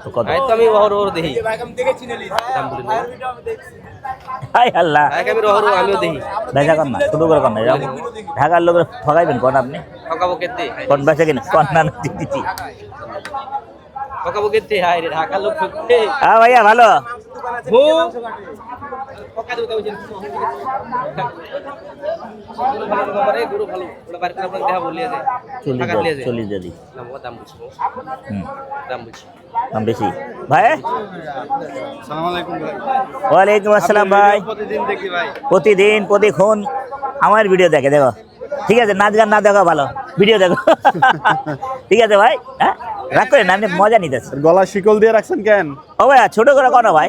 তো কত? আমি ওর দেখি হাই আল্লাহ, আমিও দেখি বেচা কর না, ছোট করে কর না, এরকম ঢাকার লোকের ঠকাইবেন কোন আপনি? ঠকাবো কেতে কোন বেচা কিনা কোন না দিচ্ছি। ঠকাবো কেতে হাই রে ঢাকা লোক ঠকতে হ্যাঁ ভাইয়া ভালো। গরু ভালো ওটা বাড়িতে আপনাকে দেখা বলিয়ে যায় টাকা বলিয়ে যায় 40 যদি দাম বুঝছি দাম বুঝছি দাম বেশি ভাই। আসসালামু আলাইকুম ভাই। ওয়ালাইকুম আসসালাম ভাই। প্রতিদিন দেখি ভাই। প্রতিদিন প্রতিক্ষণ আমার ভিডিও দেখে, দেখো ঠিক আছে, নাচ গান না দেখো ভালো, ভিডিও দেখো ঠিক আছে ভাই। হ্যাঁ রাগ করেন না, আপনি মজা নিতেছেন। গলা শিকল দিয়ে রাখছেন কেন? ও ভাই ছোট করে কোনো ভাই,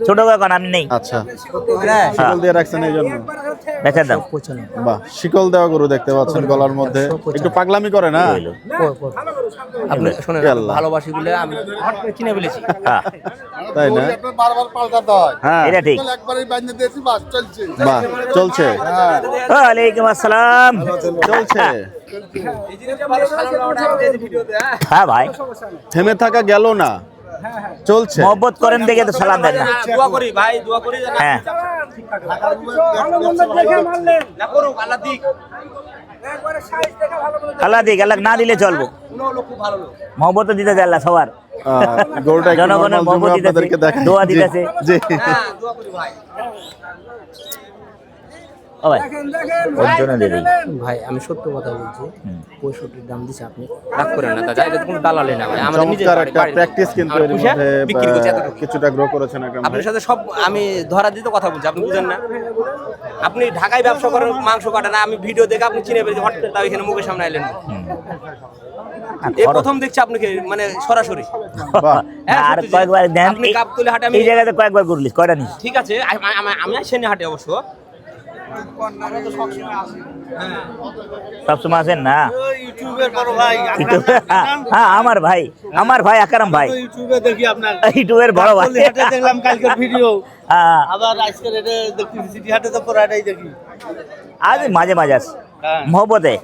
ছোট করে কোনো আপনি নেই। আচ্ছা, শিকল দিয়ে রাখছেন এই জন্য। বেচার দাম বাহ, শিকল দেওয়া গরু দেখতে পাচ্ছেন গলার মধ্যে, একটু পাগলামি করে না? আপনি শুনেন আল্লাহ। ভালোবাসি বলে আমি হট করে কিনে ফেলেছি তাই না? বারবার পাল্টাতে হয়। হ্যাঁ, এটা ঠিক। একবারই বাইন্ধে দিয়েছি, বাস চলছে। বাহ, চলছে ওয়ালাইকুম আসসালাম। চলছে। হ্যাঁ ভাই, থেমে থাকা গেল না, চলছে। মহব্বত করেন দেখে তো সালাম দেন না। দোয়া করি ভাই দোয়া করি হ্যাঁ না করুক আল্লাহ দিক আল্লাহ দিক, আল্লাহ না দিলে চলবো, কোনো লোক খুব ভালো লোক মহব্বত দিতে চাই আল্লাহ সবার, গরুটা একটু জনগণের normal মহব্বত জুমে দিতেছে, আপনাদেরকে দেখাই। দোয়া জি, দিতেছে। জি। হ্যাঁ দোয়া করি ভাই ও ভাই ওর জন্য দিয়ে দিই। ভাই আমি সত্য কথা বলছি 65 দাম দিছে আপনি রাগ করেন না দাদা, এটা কোনো দালালি না ভাই, আমাদের নিজের চমৎকার একটা প্র্যাকটিস কিন্তু এর মধ্যে বিক্রি করছি এতটুকু। কিছুটা গ্রো করেছেন আকরাম ভাই। আপনার সাথে সব আমি ধরা দিতে কথা বলছি, আপনি বুঝেন না? আপনি ঢাকায় ব্যবসা করেন, মাংস কাটেন না, আমি ভিডিও দেখে আপনি চিনে পেরেছি, হট করে তাও এখানে মুখের সামনে আইলেন এই প্রথম দেখছি আপনাকে, মানে সরাসরি। বাহ, হ্যাঁ, আর সত্যি যে কয়েকবার দেন, আপনি গাবতলী হাটে আমি এই জায়গাতে কয়েকবার ঘুরলিস, কয়টা নিস? ঠিক আছে আমি সেনে হাটে অবশ্য সবসময় আসেন না ইউটিউবের বড় ভাই। হ্যাঁ আমার ভাই আকরাম ভাই, ইউটিউবে দেখি আপনার ইউটিউবের বড় ভাই। হাটে দেখলাম কালকের ভিডিও, হ্যাঁ আবার আজকের এটা দেখি সিটি হাটে তো পুরাটাই দেখি। আজ মাঝে মাঝে আস হ্যাঁ, মহব্বতে।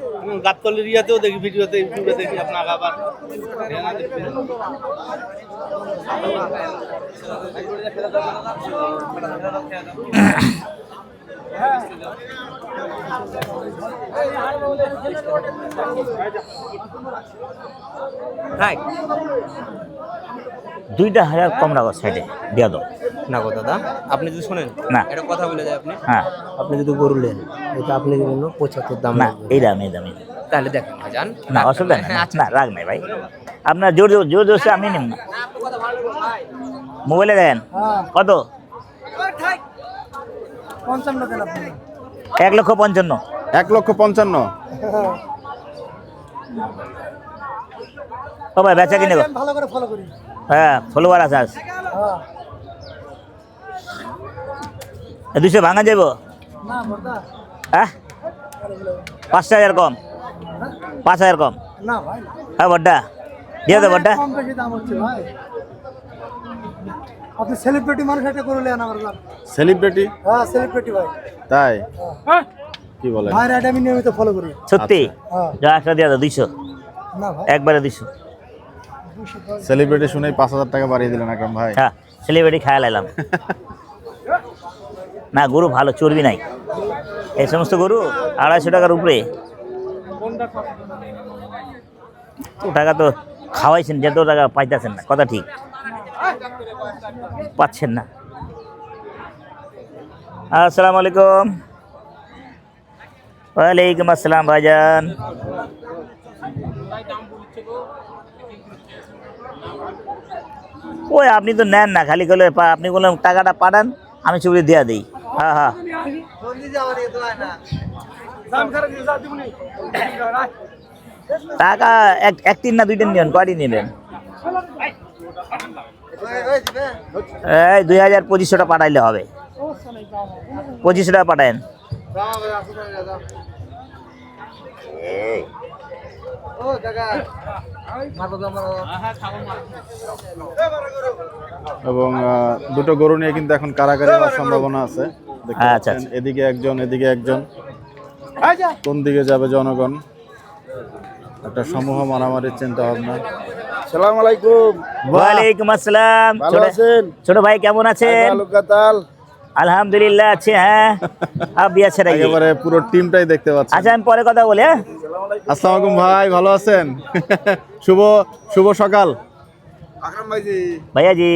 গাবতলির ইয়াতেও দেখি ভিডিওতে, ইউটিউবে দেখি আপনাকে আবার। রাইট 2,000 কম রাখো সাইডে দিয়া দাও। না গো দাদা, আপনি যদি শুনেন না। একটা কথা বলে যায় আপনি, হ্যাঁ আপনি যদি গরু নেন এটা আপনি জন্য 75 দাম না, লাগবে। এই দাম এই দাম এই দাম। তাহলে দেখেন ভাইজান না অসুবিধা নেই, না রাগ নাই ভাই, আপনার জোর জোর আমি নিম না। মোবাইলে দেন কত? 1,55,000। 1,55,000। ও ভাই বেচা কিনে ভালো করে ফলো করি। হ্যাঁ ফলোয়ার আছে আজ 200 ভাঙা যাব। হ্যাঁ 5,000 কম, 5,000 কম। না ভাই, হ্যাঁ বড্ডা দিয়ে দে বড্ডা। কম বেশি দাম হচ্ছে ভাই। আপনি সেলিব্রিটি মানুষ একটা করে নেন আমার নাম। সেলিব্রিটি? হ্যাঁ সেলিব্রিটি ভাই। তাই কি বলেন? ভাই এটা আমি নিয়মিত ফলো করি। সত্যি হ্যাঁ। যা একটা দিয়ে দাও 200, না ভাই, একবারে 200। সেলিব্রিটি শুনেই 5,000 টাকা বাড়িয়ে দিলেন আকরাম ভাই। হ্যাঁ সেলিব্রিটি খায়া লাইলাম না, গরু ভালো, চর্বি নাই এই সমস্ত গরু 250 টাকার উপরে। তো টাকা তো খাওয়াইছেন, যত টাকা পাইতেছেন না, কথা ঠিক পাচ্ছেন না। আসসালামু আলাইকুম। ওয়ালাইকুম আসসালাম ভাইজান। ওই আপনি তো নেন না, খালি করলে আপনি বললেন টাকাটা পাঠান, আমি ছবি দিয়ে দিই। হ্যাঁ হ্যাঁ টাকা এক 3 না 2 নিবেন, কয়টি নেবেন? এই 2,000 2500 পাঠাইলে হবে, 2500 টাকা পাঠায়েন। এবং দুটো গরু নিয়ে কিন্তু এখন কারাগারি হওয়ার সম্ভাবনা আছে। দেখতে আচ্ছা, পাচ্ছেন, এদিকে একজন এদিকে একজন, কোন দিকে যাবে জনগণ? একটা সমূহ মারামারির চিন্তা ভাবনা। সালাম আলাইকুম। ওয়ালাইকুম আসসালাম। ভালো আছেন? ছোট ভাই কেমন আছেন? ভালো কাতাল। আলহামদুলিল্লাহ আছে। হ্যাঁ আপনি আছেন নাকি? একেবারে পুরো টিমটাই দেখতে পাচ্ছেন। আচ্ছা আমি পরে কথা বলি। হ্যাঁ আসসালামু আলাইকুম ভাই, ভালো আছেন? শুভ শুভ সকাল। আকরাম ভাই জি। ভাইয়া জি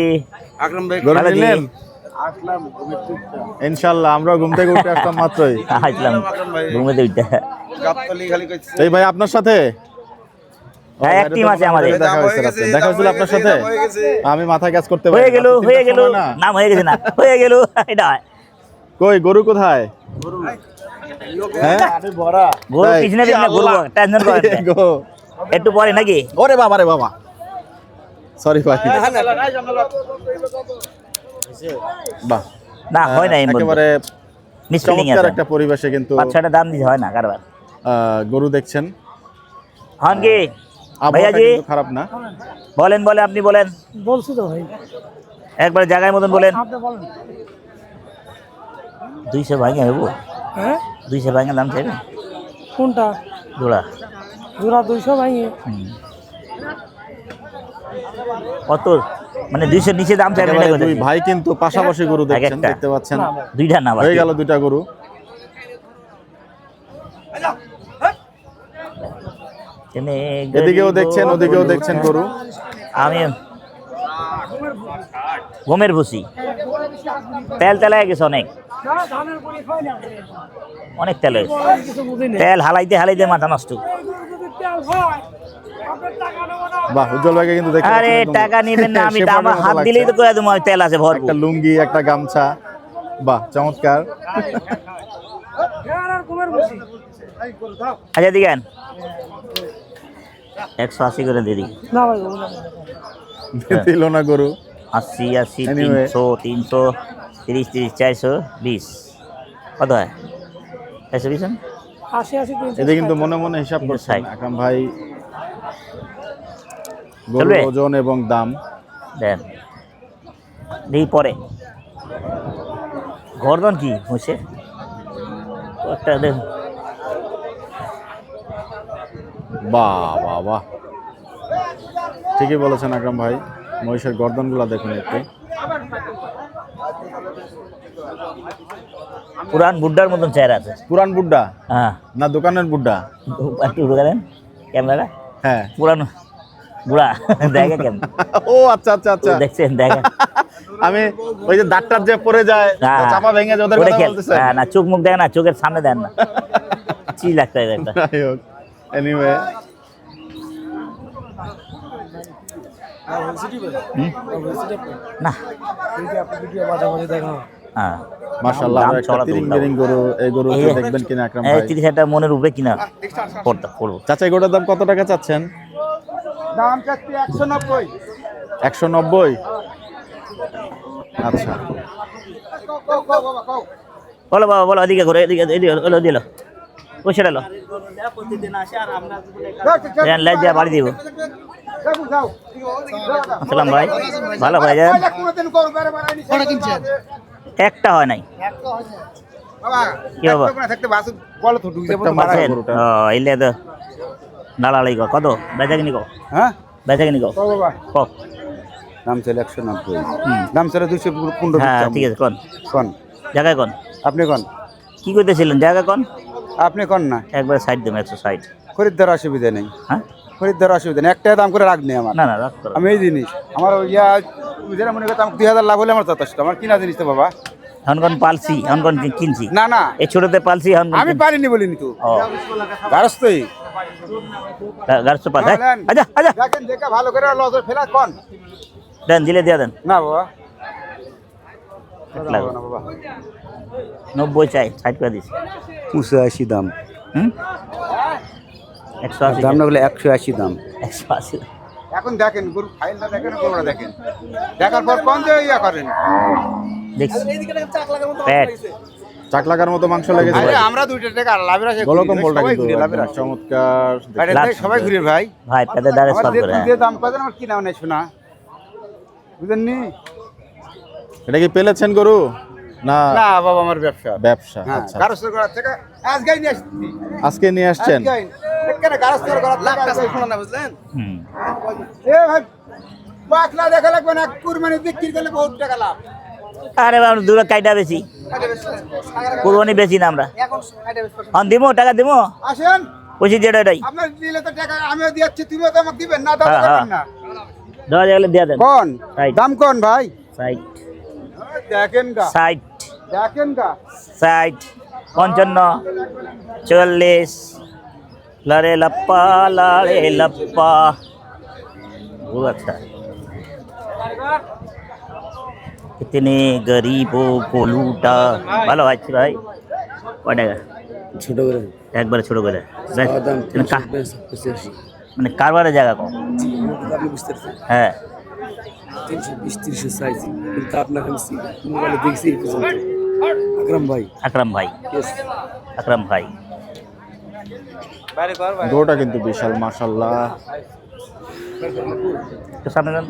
আকরাম ভাই গরু ভালো জি। নিলেন? আসলাম ঘুমের টুকটা। ইনশাআল্লাহ আমরা ঘুম থেকে উঠে আসলাম মাত্রই। আসলাম ঘুমেতে উঠতে। গাবতলি খালি কইছে। এই ভাই আপনার সাথে হ্যাঁ এক টিম আছে আমাদের। দেখা হয়েছে রাতে। দেখা হয়েছিল আপনার সাথে? হয়ে গেছে। আমি মাথায় কাজ করতে পারি হয়ে না। গেল রাতে হয়ে তিনটার গেল সময় না? নাম হয়ে গেছে না হয়ে গেল এটা হয়। কই গরু কোথায়? হ্যাঁ আরে বড়া। গরু তাই? পিছনে পিছনে ঘুরবো টেনশন করেন না। গো। একটু পরে নাকি? ওরে বাবা রে বাবা, সরি ভাই। বাহ, না হয় না এমন একেবারে মিসফিলিং চমৎকার আছে। একটা পরিবেশে কিন্তু 5-6টা দাম দিতে হয় না কারবার। গরু দেখছেন। হন কি ভাইয়া আবহাওয়াটা জি কিন্তু খারাপ না। বলেন বলে আপনি বলেন। বলছি তো ভাই। একবার জায়গায় মতন বলেন। আপনি বলেন। 200 ভাঙে হবো? হ্যাঁ 200 ভাঙে দাম চাইবে কোনটা? জোড়া। জোড়া 200 ভাই। হুম। কত মানে 200 নিচে দাম চাইবে একেবারে না দুই ভাই কিন্তু পাশাপাশি গরু এক দেখছেন, একটা। দেখতে পাচ্ছেন। দুইটা না হয়ে গেল দুইটা গরু। এদিকেও দেখছেন ওদিকেও দেখছেন গরু। আমি গমের ভুসি তেল তেলায় গেছে অনেক অনেক তেল হয়েছে। তেল হালাইতে হালাইতে মাথা নষ্ট। বাহ, উজ্জ্বল ভাইকে কিন্তু দেখতে আরে পাচ্ছেন একদম টাকা নিবেন না, আমি শেফার্ডের আমার মতো হাত লাগছে। দিলেই তো কয়ে দেবো আমি তেল আছে ভরপুর। একটা লুঙ্গি, একটা গামছা, বাহ চমৎকার। আচ্ছা দিকেন 180 করে দিদি। না ভাই দিল না গরু। 80 80 Anyway. 300 300 30 30 420 কত হয়? 420 80 80 300। এতে কিন্তু মনে মনে হিসাব কিন্তু করছেন 60 আকরাম ভাই গরুর চলবে? ওজন এবং দাম। দেন দিই পরে গর্দন কি হয়েছে একটা দেন। বাহ বাহ বাহ, ঠিকই বলেছেন আকরাম ভাই। মহিষের গর্দনগুলো দেখুন একটু। পুরান বুড্ডার মতন চেহারা আছে। পুরান বুড্ডা হ্যাঁ না দোকানের বুড্ডা? একটু ঢুকালেন ক্যামেরাটা। হ্যাঁ। পুরান বুড়া দেখে কেমন ও আচ্ছা আচ্ছা আচ্ছা, দেখছেন দেখে আমি ওই যে দাঁতটার যে পড়ে যায় চাপা ভেঙে যায় ওদের ওটা কথা খেল। বলতেছেন? না চোখ মুখ দেখে না, চোখের সামনে দেন না চি লাগতে হয় একটা। যাই হোক, এনিওয়ে না হ্যাঁ মাশাআল্লাহ, দাম একটা চড়া তো তিরিং উল্টা বিরিং গরু, এই গরু এই দেখবেন কিনা আকরাম এই ভাই? 30,000 মনের উপরে কিনা পড়বো। চাচা এই গরুটার দাম কত টাকা চাচ্ছেন? দাম চাচ্ছি 190। 190। আচ্ছা, বলো বাবা বলো, এদিকে ঘুরে এদিকে এদিকে হলো দিল ও সেটা লো লজ্জা বাড়ি দিব। আসসালাম ভাই, ভালো ভাই যান। একটা হয় নাই কি বাবা একটা মাথা আছেন? গরুটা। ও এলে তো নালালাই কত বেচা কিনি কো হ্যাঁ বেচা কিনি কো বাবা কক। দাম ছিল 190। দাম ছিল 215। হ্যাঁ ঠিক আছে কোন কোন জায়গায় কোন আপনি কোন কি করতেছিলেন জায়গা কোন? আপনি কোন না একবার সাইড দেবো 160। খরিদ্দার অসুবিধা নেই, হ্যাঁ খরিদ্দার অসুবিধা নেই, একটা দাম করে রাখনি আমার। না না রাখ করো। আমি এই জিনিস আমার ইয়া যেটা মনে করতাম 2000 লাভ হলে আমার যথেষ্ট, আমার কিনা জিনিস তো বাবা। হনগন পালছি হনগন কিনছি না না এই ছোটতে পালছি হনগন আমি পারিনি বলিনি তো, ও গারস্তই গাড়ছো পাল আচ্ছা আচ্ছা দেখেন দেখে ভালো করে লজর ফেলা কোন দেন দিলে দিয়া দেন না বাবা। লাগবে না বাবা 90 চাই 60 করে দিছি 85 দাম, হুম 180 দাম না বলে 180 দাম। 180 এখন দেখেন গরু ফাইলটা দেখেন, গরুটা দেখেন, দেখার পর কোন যে ইয়া করেন। দেখছি পেট চাকলাকার মতো মাংস লেগেছে আরে ভাই। আমরা 2 টাকা লাভের আছে, গলকম্বলটা সবাই কিন্তু ঘুরে লাভের একদম আছে, চমৎকার বাইরে দেখতে থেকে সবাই ঘুরে ভাই। ভাই পেটে দাঁড়ে আমার সব যে করে যে দাম পাবেন আমার কিনাও নাই শোনা, বুঝেননি? এটা কি পেলেছেন গরু না না বাবা আমার ব্যবসা। ব্যবসা? হ্যাঁ আচ্ছা, গারস্থ করার থেকে আজকেই নিয়ে আসছি, আজকে নিয়ে আসছেন? আজকেই। এখানে গারস্থর করার লাখ টাকা শোনা না বুঝলেন? হুম। এ ভাই পাকলা দেখা লাগবে না, কুরবানি বিক্রি করলে বহুত টাকা লাভ। আরে বাবা দূরে কাইটা বেশি কুরবানি বেশি না আমরা এখন সাইডে বেশ পছন্দ। দিমো টাকা দিমো আসেন, পঁচিশ যেটা এটাই আপনার দিলে তো টাকা আমিও দিচ্ছি, তুমিও তো আমাকে দিবেন না, দাও হ্যাঁ, দেবেন না। দেওয়া গেলে দিয়ে দেন কোন Right. দাম কোন ভাই? ষাট দেখেন গা, ষাট দেখেন গা। ষাট 55 40 लड़े लप्पा बहुत अच्छा कितने गरीबों को लूटा ভালো আছে ভাই কয় টাকা ছোট করে একবারে ছোট করে ব্যাস, দাম মানে 385 মানে কারবারের জায়গা কম আপনি বুঝতে পারছেন হ্যাঁ 320-300 সাইজ কিন্তু আপনাকে আমি মোবাইলে দেখছি এই পর্যন্ত আকরাম ভাই Yes. আকরাম ভাই গরুটা কিন্তু বিশাল মাশাল্লাহ। তো সামনে যান।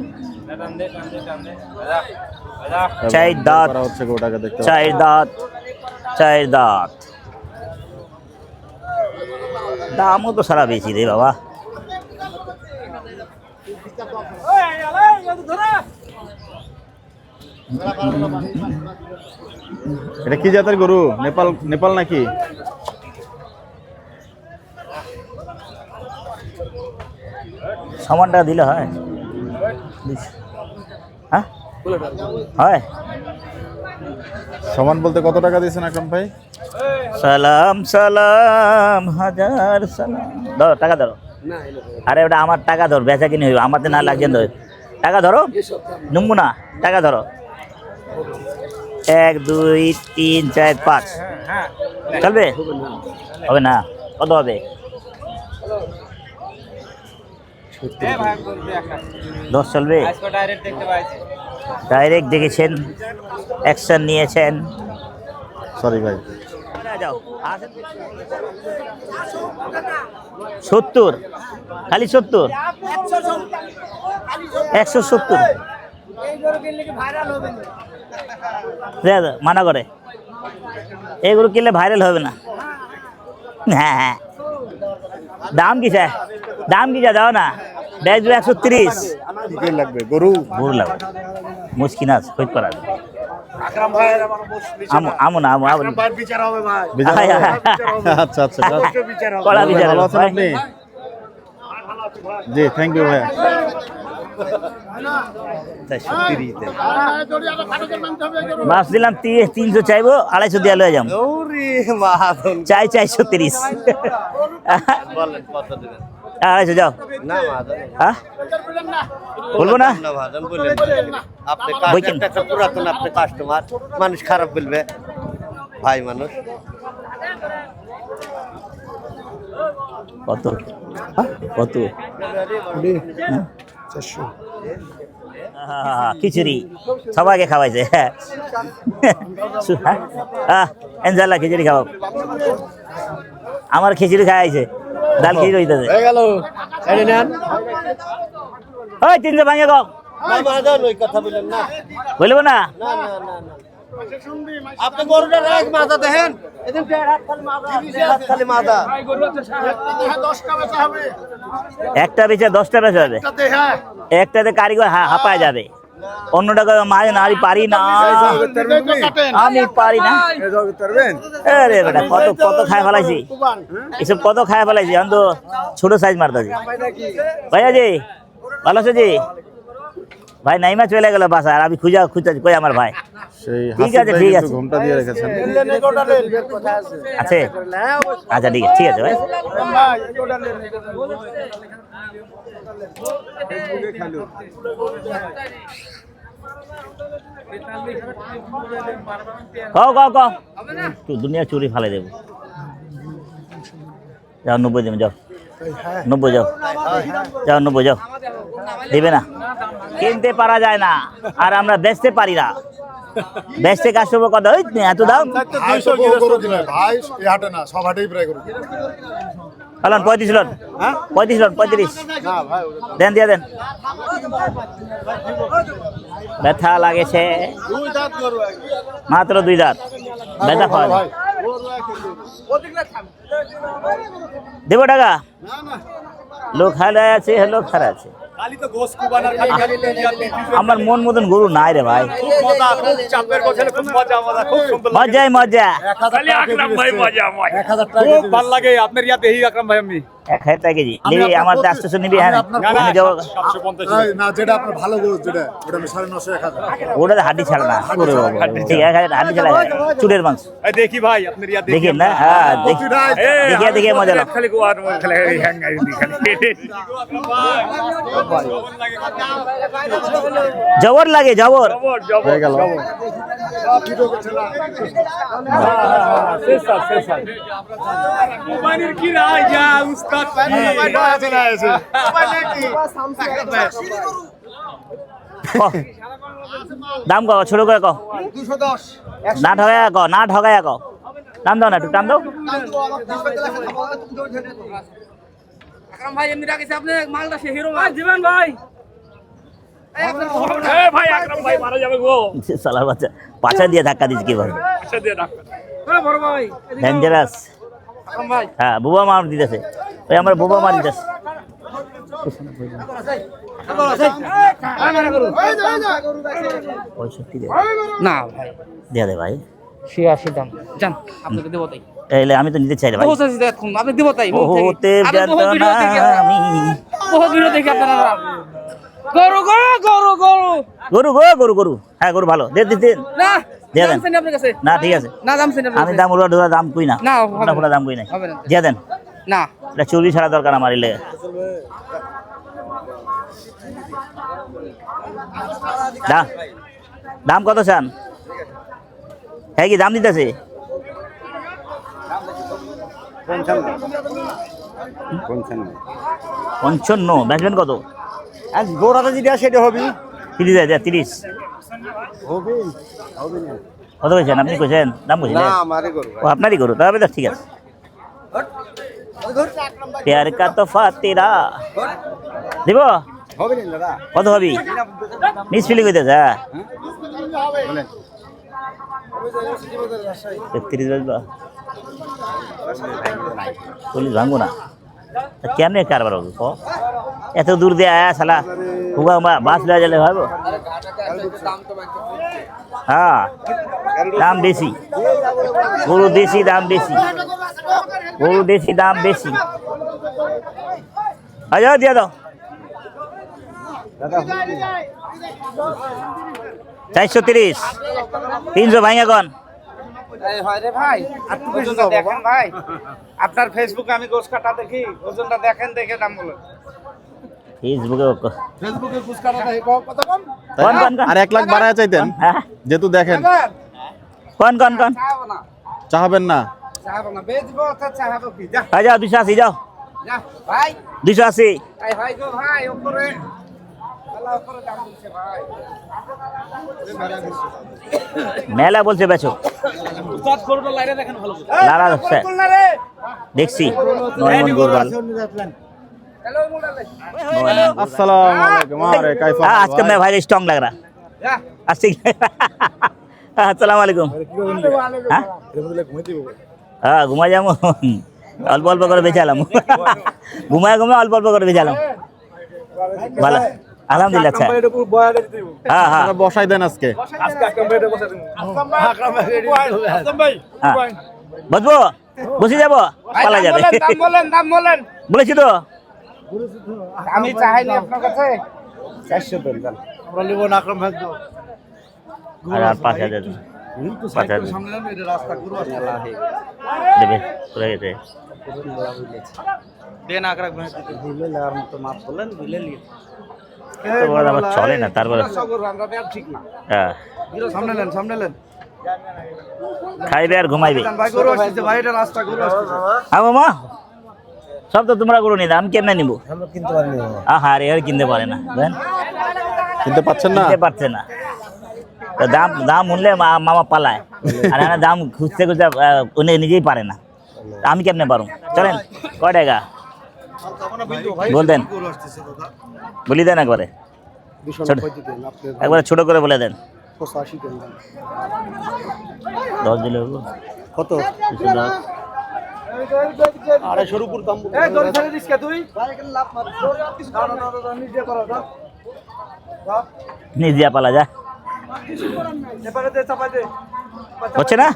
চাই দাঁত করা হচ্ছে গরুটাকে দেখতে পাচ্ছেন। চায়ের দাঁত দামও তো সারা বেশি রে বাবা এটা কি জাতের গরু? নেপাল নাকি? সমান টাকা দিলে হয় হ্যাঁ হয় সমান বলতে কত টাকা দিয়েছেন আকরাম ভাই? সালাম সালাম হাজার সালাম ধরো টাকা ধরো আরে ওটা আমার টাকা ধর বেচা কিনে হইব আমাদের না লাগছে ধর টাকা ধরো নুম্বু না টাকা ধরো 1 2 3 4 5 চলবে হবে না কত হবে 10 চলবে ডাইরেক্ট দেখেছেন অ্যাকশন নিয়েছেন সরি ভাই। যাও 70 খালি 70 170 মানা করে এগুলো কিনলে ভাইরাল হবে না হ্যাঁ হ্যাঁ দাম কি স্যার দাম কি যা দাও না বেচবে 130 কি লাগবে গরু? বুড় লাগবে মুশকিল আছে কই করা আমু না আমু বিচার হবে? আচ্ছা আচ্ছা কড়া বিচার ভালো হবে, আছেন ভাই। আপনি? জি থ্যাংক ইউ ভাই। মাছ দিলাম 300 চাইবো 250 দিয়ে লয়ে যাম চাই 430 250 যাও হ্যাঁ বলবো না বই কেন? পুরাতন আপনি কাস্টমার, মানুষ খারাপ বলবে, ভাই মানুষ। কত কত খিচুড়ি সবাইকে খাওয়াইছে এনজাল্লা খিচুড়ি খাওয়াব আমার খিচুড়ি খাওয়াইছে ডাল খিচুড়ি হইতেছে ওই 300 ভাঙে কম ওই কথা বললেন না, বলবো না না না না না। আপনি গরুটা এক মাথা দেখেন, এদিন দেড় হাত খালি মাথা, দেড় হাত খালি মাথা। একটা বেচে 10টা বেচা যাবে একটাতে কারিগর হাঁপায় যাবে অন্যটা মাঝে না আমি পারি না আমি পারি না আরে বেটা কত কত খায় ফেলাইছি এসব কত খায় ফেলাইছি আমি তো ছোট সাইজ মারতেছি ভাইয়া জি ভালো আছে জি ভাই নাইমা চলে গেল বাসা আর আমি খুঁজতেছি কই আমার ভাই সেই ঠিক আছে, হাসিব ভাই ঠিক কিন্তু আছে। ঘুমটা দিয়ে রেখেছেন। আছে আচ্ছা ঠিক আছে ভাই কও তুই দুনিয়া চুরি ফালাই দেবো যাও 90 দেবে যাও 90 যাও 90 যাও দিবে না কিনতে পারা যায় না আর আমরা বেচতে পারি না বেচতে কাস্টমার কত ওই এত দাম পালন 35 লন 35 লন 35 দেন দিয়ে দেন ব্যথা লাগেছে মাত্র 2 দাঁত ব্যথা হয় দেবো টাকা লোক হালে আছে লোক খারাপ আছে আমার মন মতন গরু নাই রে ভাই মজাই মজা খুব ভালো লাগে আপনার ইয়াতে এই আকরাম ভাই আমি 1000 টাকা কেজি নিবি আমার 400 নিবি হ্যাঁ আমি দেবো না যেটা আপনার ভালো গরু যেটা ওটা আমি 950 1000 ওটা হাড্ডি ছাড়া না ঠিক 1000 হাড্ডি ছাড়া চুলের মাংস দেখি ভাই আপনার ইয়াতে দেখেন না হ্যাঁ দেখে মজা লাগে খালি গোয়ার খালি হ্যাঙ্গাই খালি জবর লাগে জবর হয়ে গেল দাম কো ছোট করে কো 210 না ঠগায়া কো না ঠগায়া কো দাম দাও না একটু দাম দাও আকরাম ভাই এমনি রাখিছে আপনি মালটা সে হিরো মাল দিবেন ভাই ভাই আকরাম ভাই মারা যাবে গো সালার বাচ্চা পাছা দিয়ে ধাক্কা দিচ্ছে কি ভাবে আচ্ছা দিয়ে রাখ বড় ভাই ডেঞ্জারাস আকরাম ভাই হ্যাঁ বুবা মার দিতেছে ওই আমার বুবা মার দিতেছে না ভাই দিয়া দে ভাই 86 দাম জান আপনাকে দেব তাই তাইলে আমি তো নিতে চাই রে ভাই বহুত আছে দেখুন আপনি দেব তাই ওতে বেদনা আমি বহুত ভিডিও দেখি আপনারা গরু গরু গরু গরু গরু গো গরু গরু হ্যাঁ গরু ভালো দে দে দেন না দিয়ে দেন। দাম চাই আপনার কাছে না ঠিক আছে না দাম চাই আমি দাম উড়া ডোরা দাম কই না না, হবে না। না দাম কই না হবে না। দিয়ে দেন না এটা চুরি ছাড়া দরকার আমার ইলে দাম কত চান হ্যাঁ কি দাম দিতেছে 55 বেচবেন কত আজ গোড়াটা যেটা সেটা হবে 30 কত কইছেন আপনি কইছেন দাম কইছেন আমারে গরু ও আপনারই করো তবে তো ঠিক আছে প্যার কা তোফা তেরা দিব হবে না দাদা কত হবি মিস ফিলিং হইতেছে হ্যাঁ 33 বাজবা 40 ভাঙবো না কেমনে কারবার হবে এত দূর দিয়ে আয়া শালা হুগা বাস লয়ে গেলে ভাবো হ্যাঁ দাম বেশি গরু দেশি দাম বেশি গরু দেশি দাম বেশি আচ্ছা দিয়ে দাও 430 300 ভাঙা কোন হয় রে ভাই ওজনটা দেখেন ভাই আপনার ফেসবুকে আমি গোশ কাটা দেখি ওজনটা দেখেন দেখে দাম বলেন ফেসবুকে গোস কাটা দেখে কত কম কোন কোন আর 1 লাখ বাড়ায় চাইতেন হ্যাঁ যেহেতু দেখেন কোন কোন কোন চাবো না চাহাবেন না চাবো না বেচবো তো চাবো কি যা যাও 280 যাও যা ভাই 280 এই ভাই গো ভাই উপরে আল্লাহ উপরে দাম দিচ্ছে ভাই মেলা বলছে বেচো উস্তাদ গরুটা লাইরে দেখেন ভালো করে লারা দেখছে দেখছি 9 মন গোরবাল হ্যালো মোড়ালে আসসালামু আলাইকুম আরে কাইফা आज का मैं भाई स्ट्रांग लग रहा যা अस्सी अस्सलाम वालेकुम हाँ घुमा जाम अल्प अल्प कर बेचालाम घुमाए घुमाए अल्प अल्प कर बेचालाम ভালো আলহামদুলিল্লাহ আচ্ছা হ্যাঁ হ্যাঁ আপনারা বসাই দেন আজকে হ্যাঁ বসবো বসে যাবো পালা যাবে দাম বলেন বলেছি তো আমি চাইনি আপনার কাছে 400 দেন জান আমরা নিব না আকরাম ভাই আর 5000 5000 সামনে না এটা রাস্তা গরু আছে দেবে পুরো গেছে দেন আকরাম ভাই দিলে লার মতো মাপ বলেন দিলে লি তো বড় আবার চলে না তারপরে গরু আমরা দেব ঠিক না হ্যাঁ সামনে নেন খাইবে আর ঘুমাইবে ভাই গরু আসছে ভাই এটা রাস্তা গরু আসছে হ্যাঁ মামা সব তো তোমরা গরু নিতে আমি কেমনে নিবো আহা রে আর কিনতে পারে না বুঝলেন কিনতে পাচ্ছেন না কিনতে পারছে না তো দাম দাম উনলে মামা পালায় আর এখানে দাম খুঁজতে খুঁজতে উনি নিজেই পারে না তা আমি কেমনে পারুম চলেন কয় টাকা বলতেন বলি দেন একবারে একবারে ছোট করে বলে দেন 10 দিলে হবো কত 210 আড়াইশোর উপর দাম এই দড়ি ছেড়ে দিস কে তুই নিজ দিয়া পালা যা এবারে দে চাপা দে হচ্ছে না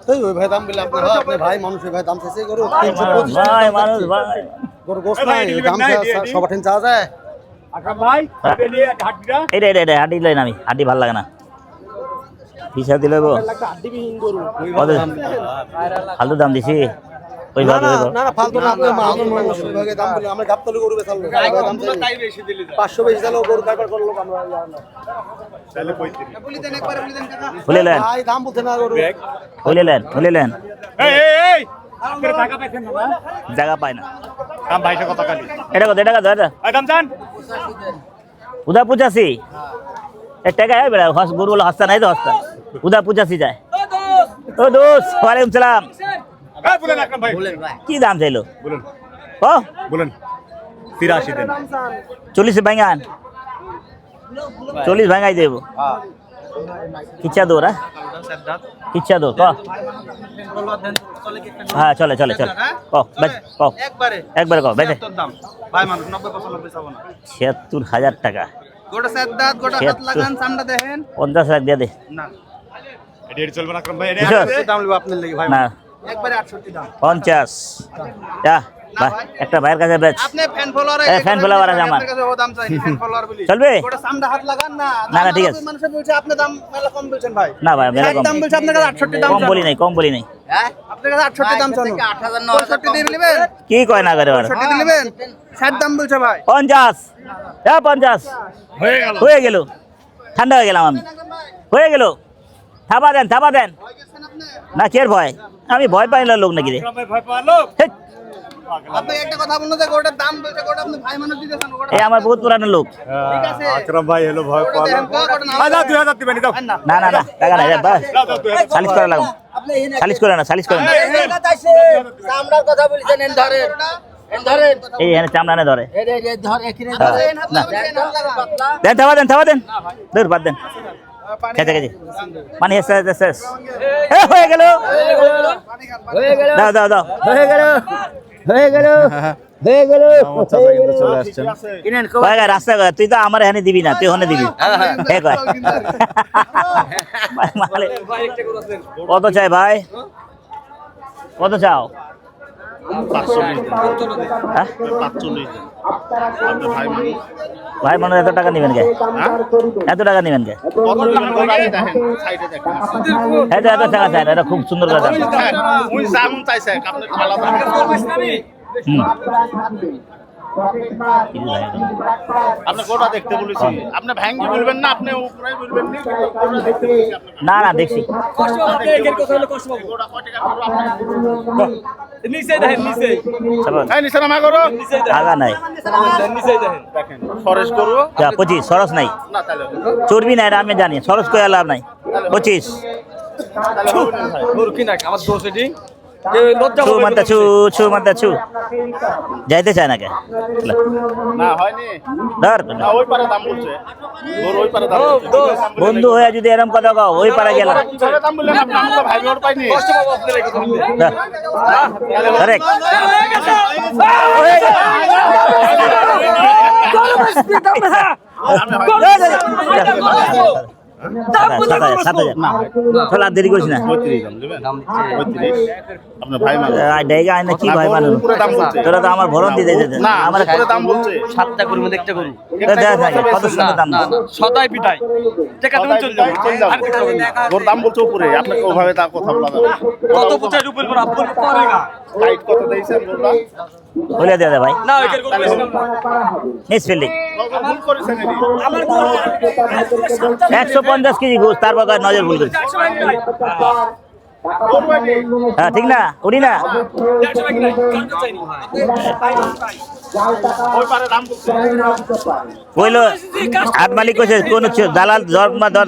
এই ওই ভাই দাম বলে আপনি ভাই মানুষের ভাই দাম চাইছে গরু ভাই মানুষ ভাই গরু গোস নাই দাম সবার ঠেন চাওয়া যায় এটা এটা এটা হাঁটি লই না আমি হাঁটি ভাল লাগে না পিছা দিলে গো কত ফালতু দাম দিছি ওই ভাবে না না ফালতু না আপনি মানুষের ভাগে দাম বলে আমরা গাবতলি গরু বেচালো দাম চাই তাই বেশি দিলি 500 বেশি দিলো গরু কারবার করলো আমরা তাহলে 35 বলি দেন একবার বলি দেন কাকা বলিলেন ভাই দাম বলতে না গরু বলিলেন এই এই আপনার টাকা পাইছেন না জায়গা পায় না দাম ভাইটা কত কালি এটা কত এটা দাম জান উদা 85 এক টাকা है बेटा हस गुरु वाला हस्ता नहीं तो हस्ता उदा 85 যায় ও দোস্ত ওয়ালাইকুম সালাম এই বলেন আকরাম ভাই বলেন কি দাম চাইলো বলেন ও বলেন 83 দেন 40 ভাঙান 40 ভাঙাই দেব কিচ্ছা দো রা কিচ্ছা দো তো হ্যাঁ চলে চলে চলে কো বেচ কো একবারে কো বেচে দাম ভাই মানুষ 90 95 চাবো না 76000 টাকা গোটা সাদ্দাত গোটা হাত লাগান সামনে দেখেন 50 লাখ দিয়ে দে না এডি চলবে না আকরাম ভাই কিসের? দাম লিব আপনার লাগি ভাই না একবারে 68 দাম 50 যা ভাই একটা ভাইয়ের কাছে বেচ আপনি ফ্যান ফলোয়ার ফ্যান ফলোয়ার আছে আমার আপনার কাছে ও দাম চাইনি ফ্যান ফলোয়ার বলি চলবে গোটা সামনে হাত লাগান না না, না, ঠিক আছে। মানুষে বলছে আপনি দাম মেলা কম বলছেন ভাই না ভাই মেলা কম দাম বলছে আপনার কাছে 68 দাম কম বলি নাই হ্যাঁ আপনার কাছে 68 দাম চানো 68 দিয়ে নেবেন কি কয় না করে আর 68 দিয়ে নেবেন 60 দাম বলছে ভাই 50 হ্যাঁ 50 হয়ে গেল ঠান্ডা হয়ে গেলাম আমি হয়ে গেল থাবা দেন না কের ভয় আমি ভয় পাই না লোক নাকি রে আকরাম ভাই ভয় পালো হেৎ, আপনি একটা কথা বলুন যে গোটার দাম বলছে গোটা আপনি ভাই মানুষ দিতেছেন গোটা এই আমার বহুত পুরানো লোক ঠিক আছে আকরাম ভাই হলো ভয় পালো দেখেন গোটা না ভাই দাও 2000 দিবেন দাও না না না টাকা নাই রে বাস দাও 2000 সালিশ করে লাগো সালিশ করে না চামড়ার কথা বলছেন এন ধরেন এই এখানে চামড়া না ধরে ধর এখানে থাবা দেন দূর বাদ দেন খেতে খেতে পানি শেষ হয়ে গেল দাও আমার চাচা কিন্তু চলে আসছেন ভাই রাস্তা তুই তো আমার এখানে দিবি না তুই ওখানে দিবি এই কয়। কত চাই ভাই কত চাও হ্যাঁ? ভাই মানুষ এত টাকা নিবেন কে এত টাকা নিবেন কে এত এত টাকা চাই না, এটা খুব সুন্দর কথা আপনি কোটা দেখতে বলেছি আপনি ভাঙ্গি বলবেন না আপনি উপরে বলবেন না না দেখছি নিচে নামা করো আগা নাই দেখেন ফরেস্ট করবো 25 সরস নাই না তাহলে চর্বি নাই এটা আমি জানি সরস করে লাভ নাই 25 ছু মানতা ছু যাইতে চায় না কে না হয়নি ধর না ওই পারে দাম বলছে ওর ওই পারে দাম বলছে বন্ধু হয়ে যদি এরকম কথা কও ওই পারে গেলাম কি করে দাম বললেন আপনি আমি তো ভাই ওর পাইনি কারেক্ট দেরি করিস না আপনার ভাই মানে ডেগা আয় না কি ভাই মানুষ পুরো দাম বলছে তোরা তো আমার ভরণ দিতে যেতে না আমার আমার পুরো দাম বলছে 7টা করুন একটা করুন কত সুন্দর দাম সদাই পিটাই টাকা তুমি চলে যাবে ওর দাম বলছে উপরে আপনাকে ওভাবে তা কথা বলা যাবে কত পচাই উপর পর আপন পারেগা হাইট কত দিয়েছেন বলবা বলে দে ভাই না ওইটার কথা মিস ফিল্ডিং ভুল করেছেন এটি আমার 150 কেজি ঘুষ তারপর নজর ভুল করেছে হ্যাঁ ঠিক না উনি না 100 টাকা নাই কাটতে চাইনি কইলো হাট মালিক কইছে কোন দালাল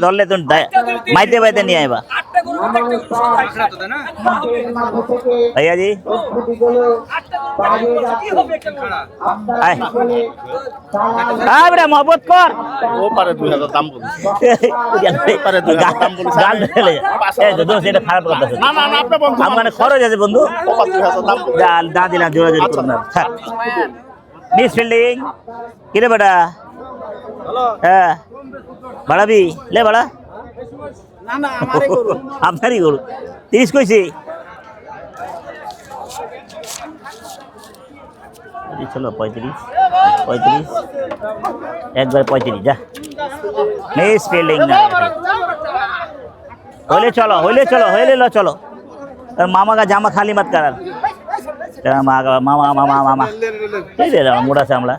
ধরলে তুমি মাইতে বাইতে নিয়ে আইবা ভাইয়া জি আয় বেটা মহব্বত কর ও পারে 2000 দাম বলছে গাল ঢেলে এই তো দোষ এটা খারাপ কথা না না না আপনি বন্ধু আমার খরচ আছে বন্ধু ও 2000 দাম বলছে দা দিলাম জোরাজোরি করুন না মিস ফিল্ডিং কিরে বেটা হ্যাঁ বাড়াবি লে বাড়া আপনারই গরু 30 কইছি চলো 35 একবার 35 যা মিস ফিল্ডিং না হইলে চলো मामा का जामा खाली मत कर मामा मामा मामा मोड़ा चामड़ा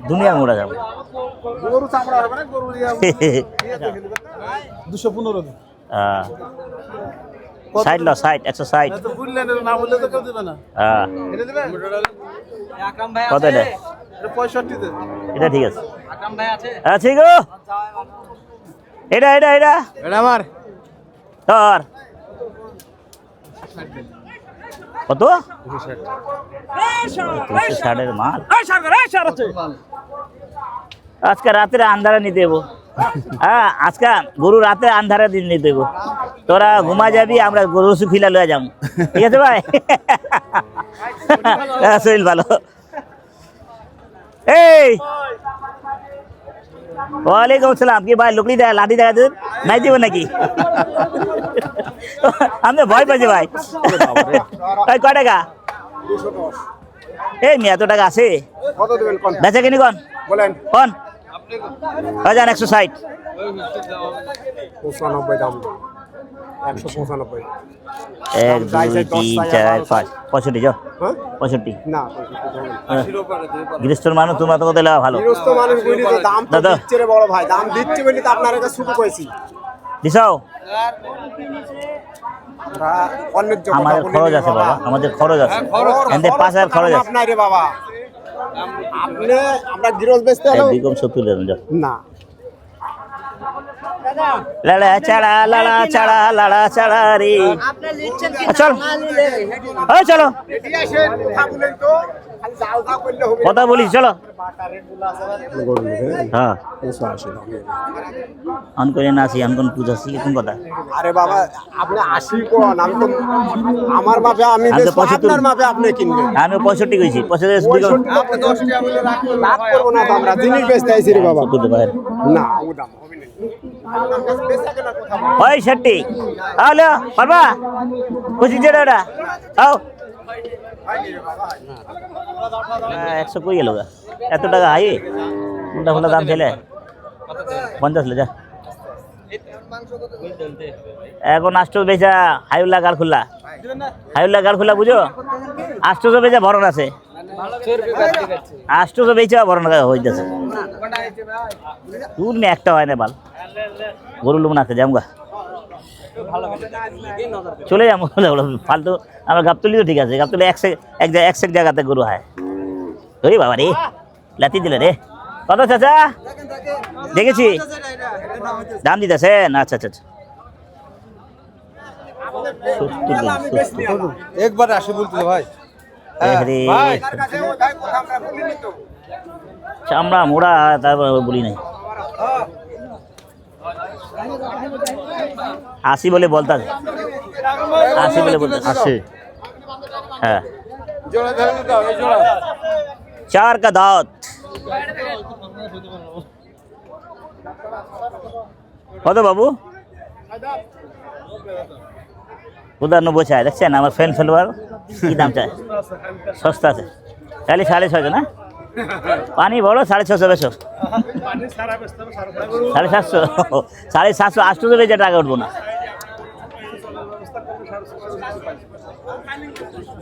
दुनिया मोड़ा चामड़ा গরু চামড়া হবে না গরু 215 हाँ साइड लो साइड 160 তো বুঝলেন না বললে তো কেউ দিবে না हाँ এটা দিবে কত এটা এটা 65 দে এটা ঠিক আছে আছে গো এটা এটা আমার তোর কত 260 মাল আজকে রাতে আন্ধারে নিতে দেবো হ্যাঁ আজকে গরু রাতে আন্ধারে দিন নিতে দেবো তোরা ঘুমা যাবি আমরা গরু খিলা লয়ে যাবো ঠিক আছে ভাই শরীর ভালো এই ওয়ালাইকুম আসসালাম কি ভাই লুকলি দেখা লাঠি দেখা দিন নাই দিব নাকি আমি ভয় পাইছি ভাই ভাই কয় টাকা 210 এই মেয়ে এত টাকা আছে কত দিবেন কোন বেচা কিনি কোন বলেন কোন 1160 95 দাম 195 এক দুই তিন চার পাঁচ 65 যাও 65 না গৃহস্থর মানুষ তোমরা তো কত লেওয়া ভালো গৃহস্থ মানুষ বলি তো দাম তো দাদা। দিচ্ছে রে বড় ভাই দাম দিচ্ছে বলি তো আপনার কাছে শুরু করেছি দিছাও আমরা অনেক কথা আমাদের বলি খরচ আছে বাবা আমাদের খরচ আছে এতে 5000 খরচ আছে আপনার রে বাবা আপনি আমরা গৃহস্থ বেচতে হলো বিকম 70 দেন যাও না লালা চাড়া রে চল ওই চলো এটি আসেন কথা বলেন তো খালি যাও যাও করলে হবে কথা বলি চলো হ্যাঁ অন করে না আসি অন পূজা শিখি কোন কথা আরে বাবা আপনি 80 কোন আমি তো আমার মাপে আমি আমি তো বেচবো, 75 আপনার মাপে আপনি কিনবেন আমি 65 কইছি 65 বিকম আপনি 10 টাকা বলে রাখবেন লাভ করব না তো আমরা জিনিস বেচতে আইছি রে বাবা 70 ভাই না ও দাম হবে না আপনার কাছে বেচা কেনা কথা বল ওই ষাটটি হ্যালো পারবা খুশি যেটা ওটা আও 100 কই গেল এত টাকা হাই কোনটা কোনটা দাম ছেলে 50 লে যা এখন 800 বেচা হাইউল্লা গাল খুললা বুঝো 800 বেচা ভরণ আছে 800 বেচা ভরণ হইতেছে তুই না একটা হয় না বাল গরু লোক না আছে জামগা চলে যাবো ফালতু আমার গাবতলি তো ঠিক আছে গাবতলি এক জায়গাতে গরু হয় ওই বাবা রে লাতি দিল রে কত চাচা দেখেছি দাম দিতেছেন আচ্ছা আচ্ছা একবার আসি বলতে ভাই চামড়া মোড়া তারপর বলি নাই আসি বলে বলতা আসে হ্যাঁ 4 का दावत কত বাবু উদার 90 চাই দেখছেন আমার ফ্রেন্ড ফেলবার কি দাম চায় সস্তা আছে তাহলে 650 না পানি বড় 650 বেশো 750 750 800 বেজে টাকা উঠবো না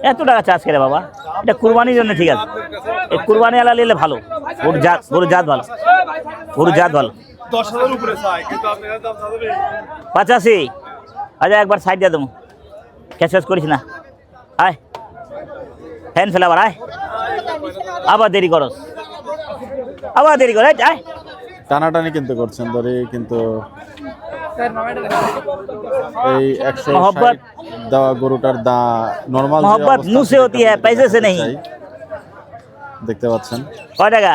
এত টাকা চার্জ করে বাবা এটা কুরবানির জন্য ঠিক আছে এই কুরবানি আলা নিলে ভালো গরু জাত ভালো 10,000 উপরে চাই কিন্তু আপনি দাম চাইবে 85 আচ্ছা একবার সাইড দিয়ে দেবো ক্যাশ করিস না আয় ফ্যান ফেলাবার আয় আবার দেরি করস, আবার দেরি করে যাই। টানাটানি কিন্তু করছেন দড়ি, কিন্তু এই 160 मोहब्बत দেওয়া গরুটার দা নরমাল मोहब्बत मुंह से होती है, पैसे से नहीं। দেখতে পাচ্ছেন কয় টাকা?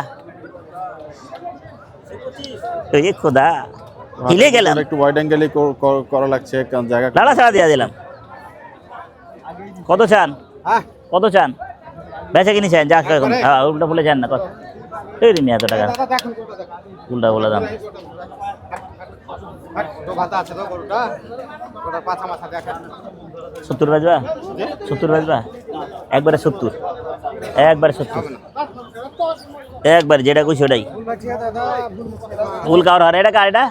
এই খোদা হিলে গেলাম, একটু ওয়াইড অ্যাঙ্গেলই করা লাগছে, কারণ জায়গা লাড়া ছাড়া দিয়ে দিলাম। কত চান? কত চান? বেচা কিনি চান? যা এখন উল্টা বলে চান না কত? এই রে এত টাকা উল্টা বলে দাম। সত্তর বাজবা, 70 বাজবা, একবারে 70, একবারে 70, একবারে যেটা কইছি ওটাই। ভুল কার আর এটা কার? এটা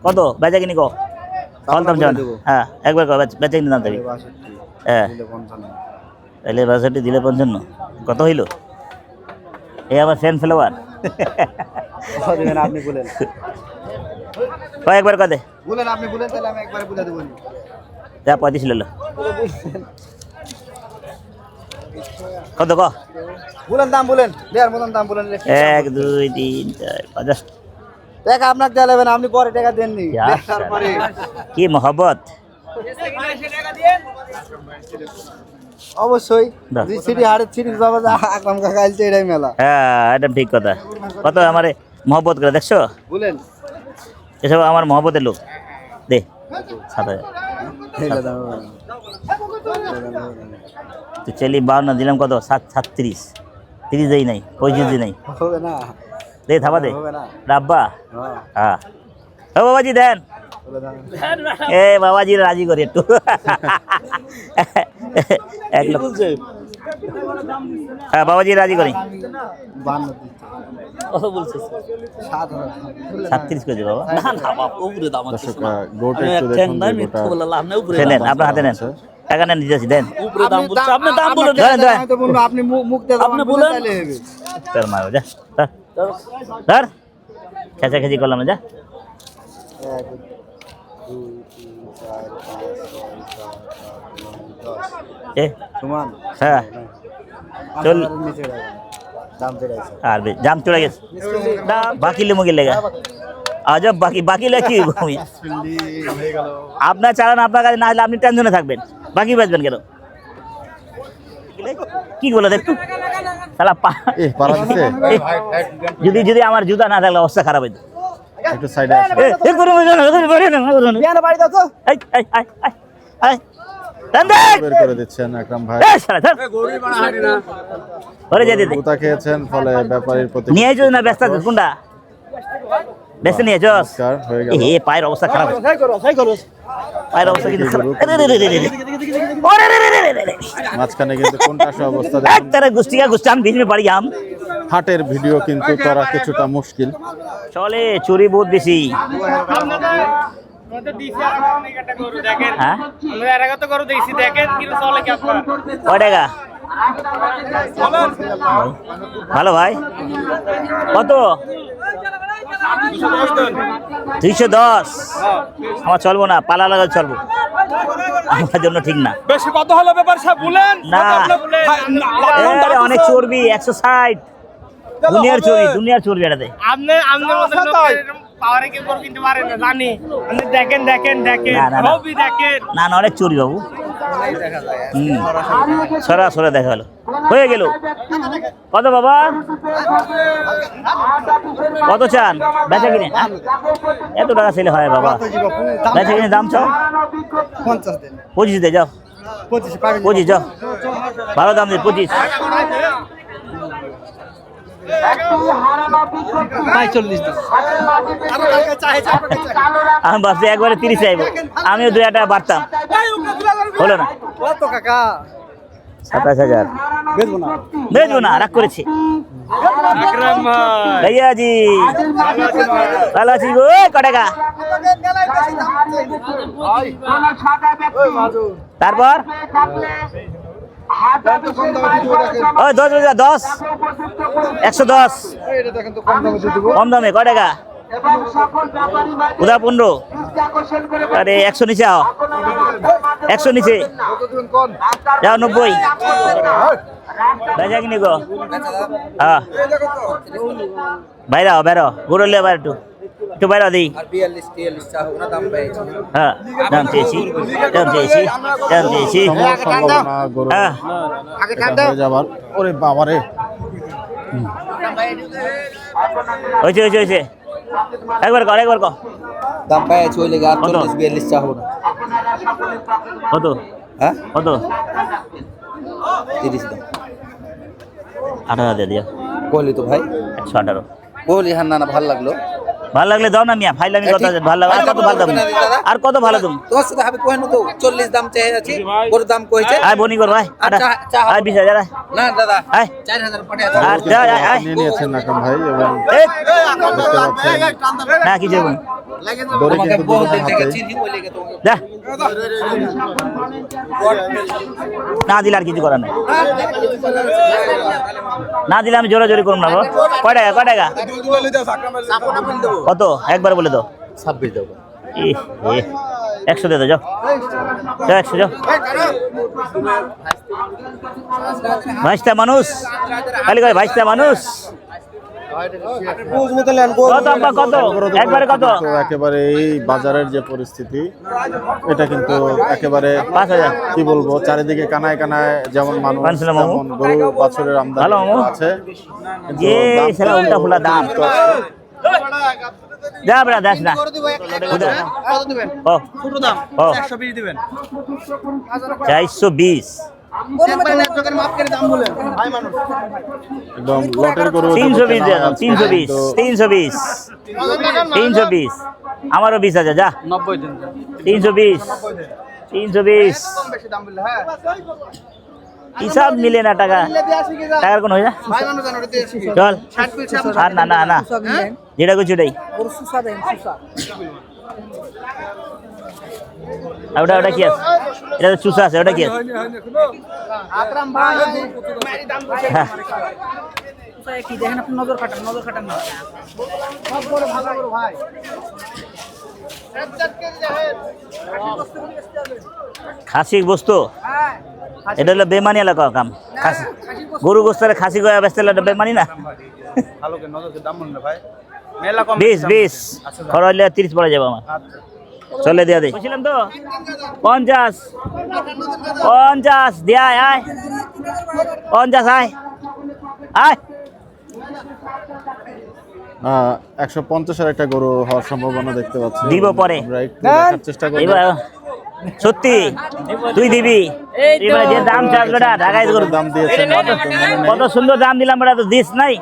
কত বেচা কিনি কো? বলতাম জান, হ্যাঁ একবার কো বেচা কিনি দাম দেবি। হ্যাঁ তাহলে 62 দিলে 55, কত হইল? এই আবার ফ্যান ফ্লাওয়ার আপনি বলেন, কয়েকবার কদে বলেন আপনি বলেন, তাহলে আমি একবারে বুঝা দেবো। যা 35 লেলো। কত ক? বলেন দাম বলেন, দেড় মতন দাম বলেন। 1 2 3 4 50 টাকা আপনাকে দেওয়া লাগবে না, আপনি পরে টাকা দেননি। তারপরে কি মোহব্বত। অবশ্যই দাও। যে সিটি হাড়ের সিটি বাবা আকরাম কাকা আইছে, এটাই মেলা। হ্যাঁ একদম ঠিক কথা। কত আমারে মোহব্বত করে দেখছো? বলেন এসব আমার মোহব্বতের লোক। দে 7000। তো চলি 52 দিলাম, কত? 37, 30 দেই নাই, 25 দিই নাই। হবে না, দে থাবা দে হবে না। রাব্বা। হ্যাঁ হ্যাঁ ও বাবাজি দেন, বলে দাম। এ বাবাজি রাজি করি একটু। 1 লাখ। হ্যাঁ বাবাজি রাজি করি। 52 কত বলছিস? 37 করে দে বাবা। না না বাপ, উপরে দাম আছে। দর্শক গোটা একটু দেখুন যে গোটা বলে লাভ নাই, উপরে দেন আপনার হাতে নেন, টাকা নেন দিতেছি দেন। উপরে দাম বলছে, আপনি দাম বলেন। দেন দেন আমি তো বলবো আপনি মুখ দিয়ে আপনি বলেন। তাহলে হবে। তোর মারো যা ধর ধর, খেঁচাখেঁচি করলাম না, যা। 1 2 3 4 5 6 7 8 9 10 এ সমান। হ্যাঁ চল। নিচে দাম চড়াইছে। আর জাম চলে গেছে, বাকি লেমু গেলে আজব বাকি বাকি লেখি আপনার চালান আপনার কাছে না হলে আপনি টেনশনে থাকবেন, বাকি বেচবেন কেন? কি বলে দেখতো শালা পারা দিছে, যদি যদি আমার জুতা না থাকলে অবস্থা খারাপ হইতো। একটু সাইডে আসুন। বাড়ি দাও তো। বের করে দিচ্ছেন আকরাম ভাই। গোটা খেয়েছেন, ফলে ব্যাপারীর প্রতি নিয়ে যাও না, ব্যস্ত কোনটা বেশি নিয়ে যাও। নমস্কার হয়ে গেল। এ পায়ের অবস্থা খারাপ, পায়ের অবস্থা কিন্তু খারাপ। ওরে রে রে রে রে রে। মাঝখানে কিন্তু কোনটা অবস্থা এক দেখুন। তারা গুষ্টিকা গুষ্টি আমি ভিজমে পারি আম হাটের ভিডিও কিন্তু করা কিছুটা মুশকিল। চলে, চুরি বহুত বেশি। হ্যাঁ কয় টাকা? ভালো ভাই, কত? 210। আমার চলবো না, পালা লাগা চলবো, আমার জন্য ঠিক না। বেশি কত হলো ব্যাপার সব বলেন না এ, অনেক চর্বি, 160। দুনিয়ার চর্বি, দুনিয়ার চর্বি এটাতে। আপনি আপনার মতো পাওয়ারে কি করে কিনতে পারেন না জানি। আপনি দেখেন দেখেন দেখেন না, না, না। সবই দেখেন। না না অনেক চুরি বাবু। সরা সরা দেখা গেল, হয়ে গেল। কত বাবা? কত চান বেচা কিনে? এত টাকা ছেলে হয় বাবা, বেচা কিনে দাম চাও 50 দেন। 25 দে, যাও 25 যাও, ভালো দাম দে 25। 45 দাও। আমি ভাবছি একবারে 30 চাইবো, আমিও 2 টাকা বাড়তাম, হলো না। কত কাকা? 27,000 বেচবো না। বেচবো না, রাগ করেছি। আকরাম ভাই भैया जी ভালো আছি গো। ক টাকা? তারপর ওই 10 110 এটা দেখেন তো কম দামে দিব। কম দামে। ক টাকা? উদা 15। আরে 100 নিচে আও, 100 নিচে কত দিবেন কোন? যাও 90। বেচা কিনি গো হ্যাঁ বাইরে বেরো গরু লে বাইরে একটু বাইরে দিই হ্যাঁ দাম চেয়েছি সম্ভব না গরু হ্যাঁ এটা হয়ে যাবার ওরে বাবারে হয়েছে একবার কর দাম পাইছি ওই লেগে 40-42 চাহবো না কত হ্যাঁ কত 30 দাম 18 দিয়ে দিও বলি তো ভাই 118 বলি হ্যাঁ না ভালো লাগলো ভালো লাগলে দাও না মিয়া ফাইলামি কথা ভালো লাগে আর কত ভালো দাম তোমার সাথে আমি কইনো তো 40 দাম চাই আছে ওর দাম কইছে আয় বনি কর ভাই আয় 20000 আয় না দাদা আয় 4000 পড়ে আর যা আয় নিয়ে নিয়েছেন আকরাম ভাই এবং দেখতে পাচ্ছেন না কি যাবো দড়ি তোমাকে কিন্তু বহুত দুজনের দিন থেকে হাতেই। চিনি ওই লেগে তোমাকে যা না দিলে আর কিছু করার নাই না দিলে আমি জোরাজোরি করব না কয় টাকা কত একবার বলে দাও 26 দাও 100 দিয়ে দাও যাও 100 যাও ভাইস্তা মানুষ খালি কয় ভাইস্তা মানুষ কত আব্বা কত একবারে কত তো একেবারে এই বাজারের যে পরিস্থিতি এটা কিন্তু একেবারে 5000 কি বলবো চারিদিকে কানায় কানায় যেমন মানুষ পানছিলাম মামু। তেমন গরু বাছুরের ভালো আমদানি মামু। আছে কিন্তু যে দাম সেটা উল্টা ফুলা দাম যা বেড়া দাস না ও ছোট দাম ও 120 দিবেন 420 একদম লটের গরু 320 দিয়ে দাও 320 আমারও 20000 যা 90 দিন 320 হিসাব মিলে না টাকার কোন হয়ে যা চল আর না যেটা কিছু এটাই ওটা কি আছে এটা তো চুষা আছে ওটা কি আছে হ্যাঁ কি দেখেন আপনি নজর কাটান না খাসি বস্তু এটা হলো বেমানি এলাকা কাম খাসি গরু গোস্তের খাসি গয়া বেচতে হলে বেমানি না ভালো করে নজর দাম বলুন না ভাই মেলা কম 20 খরচ হলে 30 পড়ে যাবে আমার চলে দিয়া দে বুঝছিলাম তো 50 দিয়া আয় 50 আয় 150-এর একটা গরু হওয়ার সম্ভাবনা দেখতে পাচ্ছি দিব পরে। আমরা একটু দেখার চেষ্টা করি এবার সত্যি তুই দিবি এবার যে দাম চাস বেটা ঢাকায় গরু দাম দিয়েছেন কত সুন্দর দাম দিলাম বেটা তো দিস নাই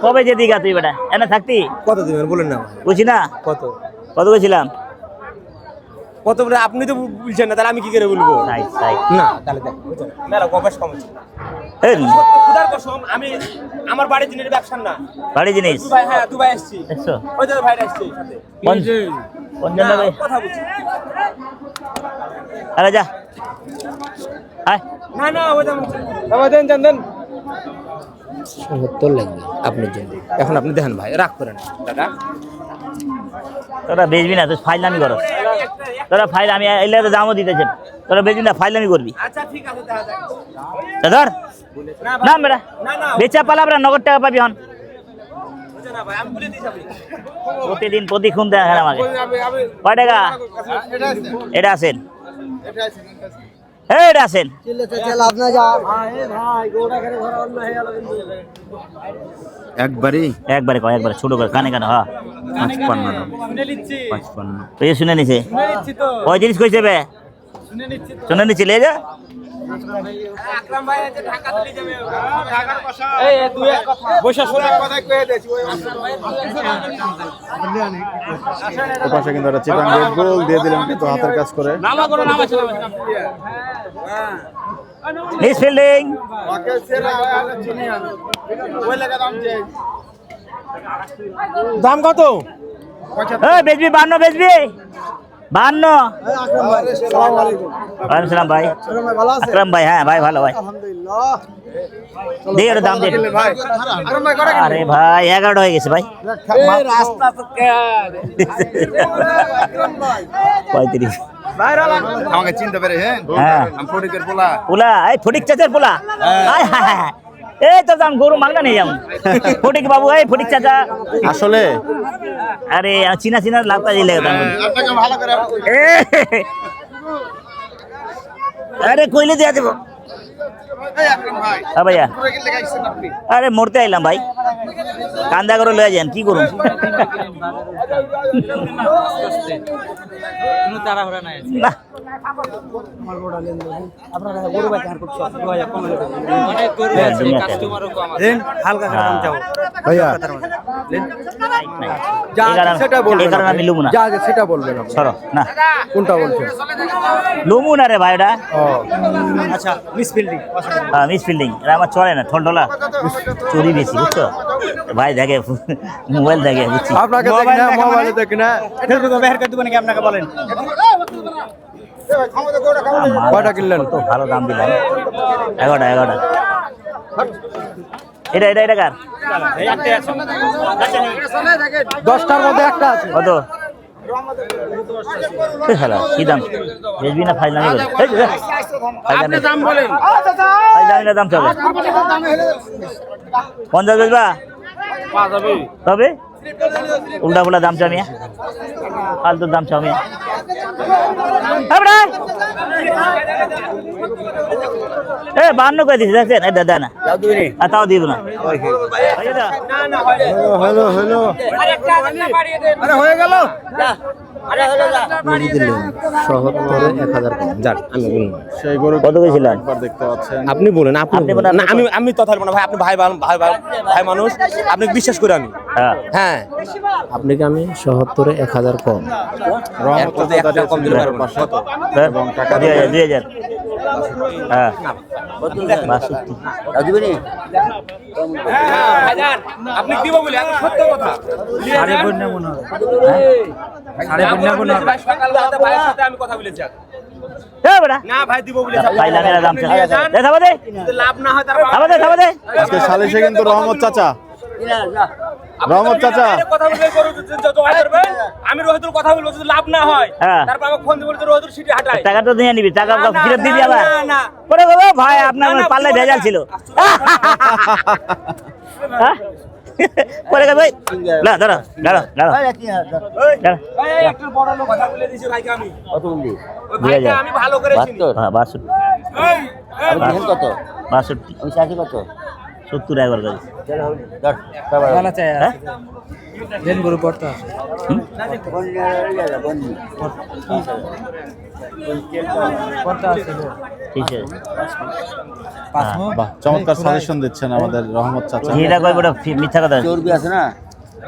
কবে যে দিঘা তুই বেটা এনে থাকতি কত দিবেন বলেন না বুঝি না কত বলছিলাম কত বলে আপনি তো বলছেন না তাহলে আমি কি করে বলবো তাই না তাহলে দেখ মেলা কমেশ কম আছে এই খুদার কসম আমি আমার বাড়ির জিনের ব্যবসা না বাড়ি জিনিস দুবাই আসছি দেখছো ওই যে ভাইরা আসছে সাথে কোন জন ভাই কথা বলছি আরে যা আয় না ওই দেন 70 লাগবে আপনার জন্য এখন আপনি দেখেন ভাই রাগ করেন দাদা তোরা বেচবি না তুই ফাইলামি করো তোরা ফাইল আমি এলে তো দামও দিতেছে তোরা বেচবি না ফাইলামি করবি আচ্ছা ঠিক আছে দেখা যাক ধর না বেটা বেচা পালা বেটা নগদ টাকা পাবি হন বুঝে না ভাই আমি বলে দিই আপনি প্রতিদিন প্রতিক্ষণ দেখেন আমাকে কয় টাকা এটা আছেন এটা আছেন একবারে কয় একবারে ছোট করে কানে হ্যাঁ 55 এই শুনে নিছে ওই জিনিস কইছে বে শুনে নিছে লে যা আকরাম ভাই আছে ঢাকা চলে যাবে ঢাকার ভাষা এই তুই কথা বৈশা শুনে কথা কইয়ে দেছি ওই ওপাশে কিন্তু একটা চিটাং রেড গোল দিয়ে দিলেন কিন্তু হাতের কাজ করে মিস ফিল্ডিং ওকে সেরা চিনি আমি ওই লাগা দাম কত এই বেচবি 52 বেচবি 52 ওয়ালাইকুম সালাম ভাই আকরাম ভাই হ্যাঁ ভাই ভালো ভাই দিয়ে দাম দিয়ে ভাই আরে ভাই 11 হয়ে গেছে ভাই রাস্তা তো 35 আমাকে চিনতে পেরে হ্যাঁ হ্যাঁ আমি ফটিকের পোলা পোলা এই ফটিক চাচার পোলা আয় হায় হায় হায়। এই তো দাম গরু মালটা নিয়ে যাবো ফটিক বাবু এই ফটিক চাচা আসলে আরে চিনা চিনা লাগতা দিলে আপনাকে ভালো করে আরে কইলে দিয়া দেবো এই আকরাম ভাই হ্যাঁ ভাইয়া পুরো গেলে গাইছেন আপনি আরে মরতে আইলাম ভাই কান্দা করে লয়ে যান কি করুন কোনো তাড়াহুড়া নাই না আপনারা গরু বাই কার করছো 2000 কম অনেক গরু আছে কাস্টমারও কম আছে হালকা করে দাম চাও ভাইয়া সেটা বলবেন এই কারণে আমি লুমু না যা আছে সেটা বলবেন আপনি। সরো না কোনটা বলছেন? লুমু না রে ভাই ওটা ও আচ্ছা মিস ফিল্ডিং হ্যাঁ মিস ফিল্ডিং এটা আমার চলে না ঠলঠলা চুরি বেশি বুঝছো ভাই দেখে মোবাইল দেখে বুঝছি আপনাকে দেখি না মোবাইলে দেখি না ফেসবুকে বের করে দেব নাকি আপনাকে বলেন কয়টা কিনলেন? তো ভালো দাম দিলাম 11টা এটা এটা এটা কার এই একটা আছে 10টার মধ্যে একটা আছে। কত হ্যালো কি দাম বেচবি না ফাইল নামি করে আপনি দাম বলেন ফাইল দাম চলে 50 বেচবা তবে উল্টা ফুল্টা দাম চামিয়া ফালতুর দাম চামিয়া এ 52 করে দিছি দেখছেন এই দাদা না তাও দিব না হ্যালো হ্যালো আরে হয়ে গেল সেই গরু কত কইছিলেন একবার দেখতে পাচ্ছেন। আপনি বলেন আপনি বলেন, না আমি তথা বলবো না ভাই, আপনি ভাই মানুষ, আপনি বিশ্বাস করে আমি হ্যাঁ হ্যাঁ আপনাকে আমি ৭৭-এ ১,০০০ কম। রহমত তো একটা কম দিতে পারবো না। পাঁচশত এবং টাকা 2000 হ্যাঁ 62 আপনি দিব বলে সত্য কথা সাড়ে বন্যা মনে হয় সাড়ে বন্যা মনে হয় ভাই সকালবেলা ভাইয়ের সাথে আমি কথা বলেছি এ বেটা না ভাই দিব বলে ফাইল নামের দাম চলে দে থাবা দে লাভ না হয় তারপর থাবা দে আজকে সালিশে কিন্তু রহমত চাচা রহমত চাচা কথা বলবে জমা করবে আমি রোহিতুর কথা বলবো যদি লাভ না হয় হ্যাঁ। তারপর আমাকে ফোন দিবো রোহিতুর সিটি হাঁটাই টাকা তো দিয়ে নিবি টাকা না, ফেরত দিবি না, আবার না, না। করে বাবা ভাই আপনার না, না, পাল্লে পুরো ভেজাল না। ছিল হ্যাঁ? করে গে ভাই না দাঁড়া দাঁড়া দাঁড়া দাঁড়া এই একটু বড় লোক কথা বলে দিয়েছি ভাইকে আমি কত বললি ওই ভাইকে আমি ভালো করে চিনি 62 এই, এই, কত 62 আমি চাষি কত 70 একবার করে ভালো চাই হ্যাঁ দেন গরু পড়তা পড়তা আছে ঠিক আছে বাহ চমৎকার সাজেশন দিচ্ছেন আমাদের রহমত চাচা যেটা কই বেটা মিথ্যা কথা চর্বি আছে না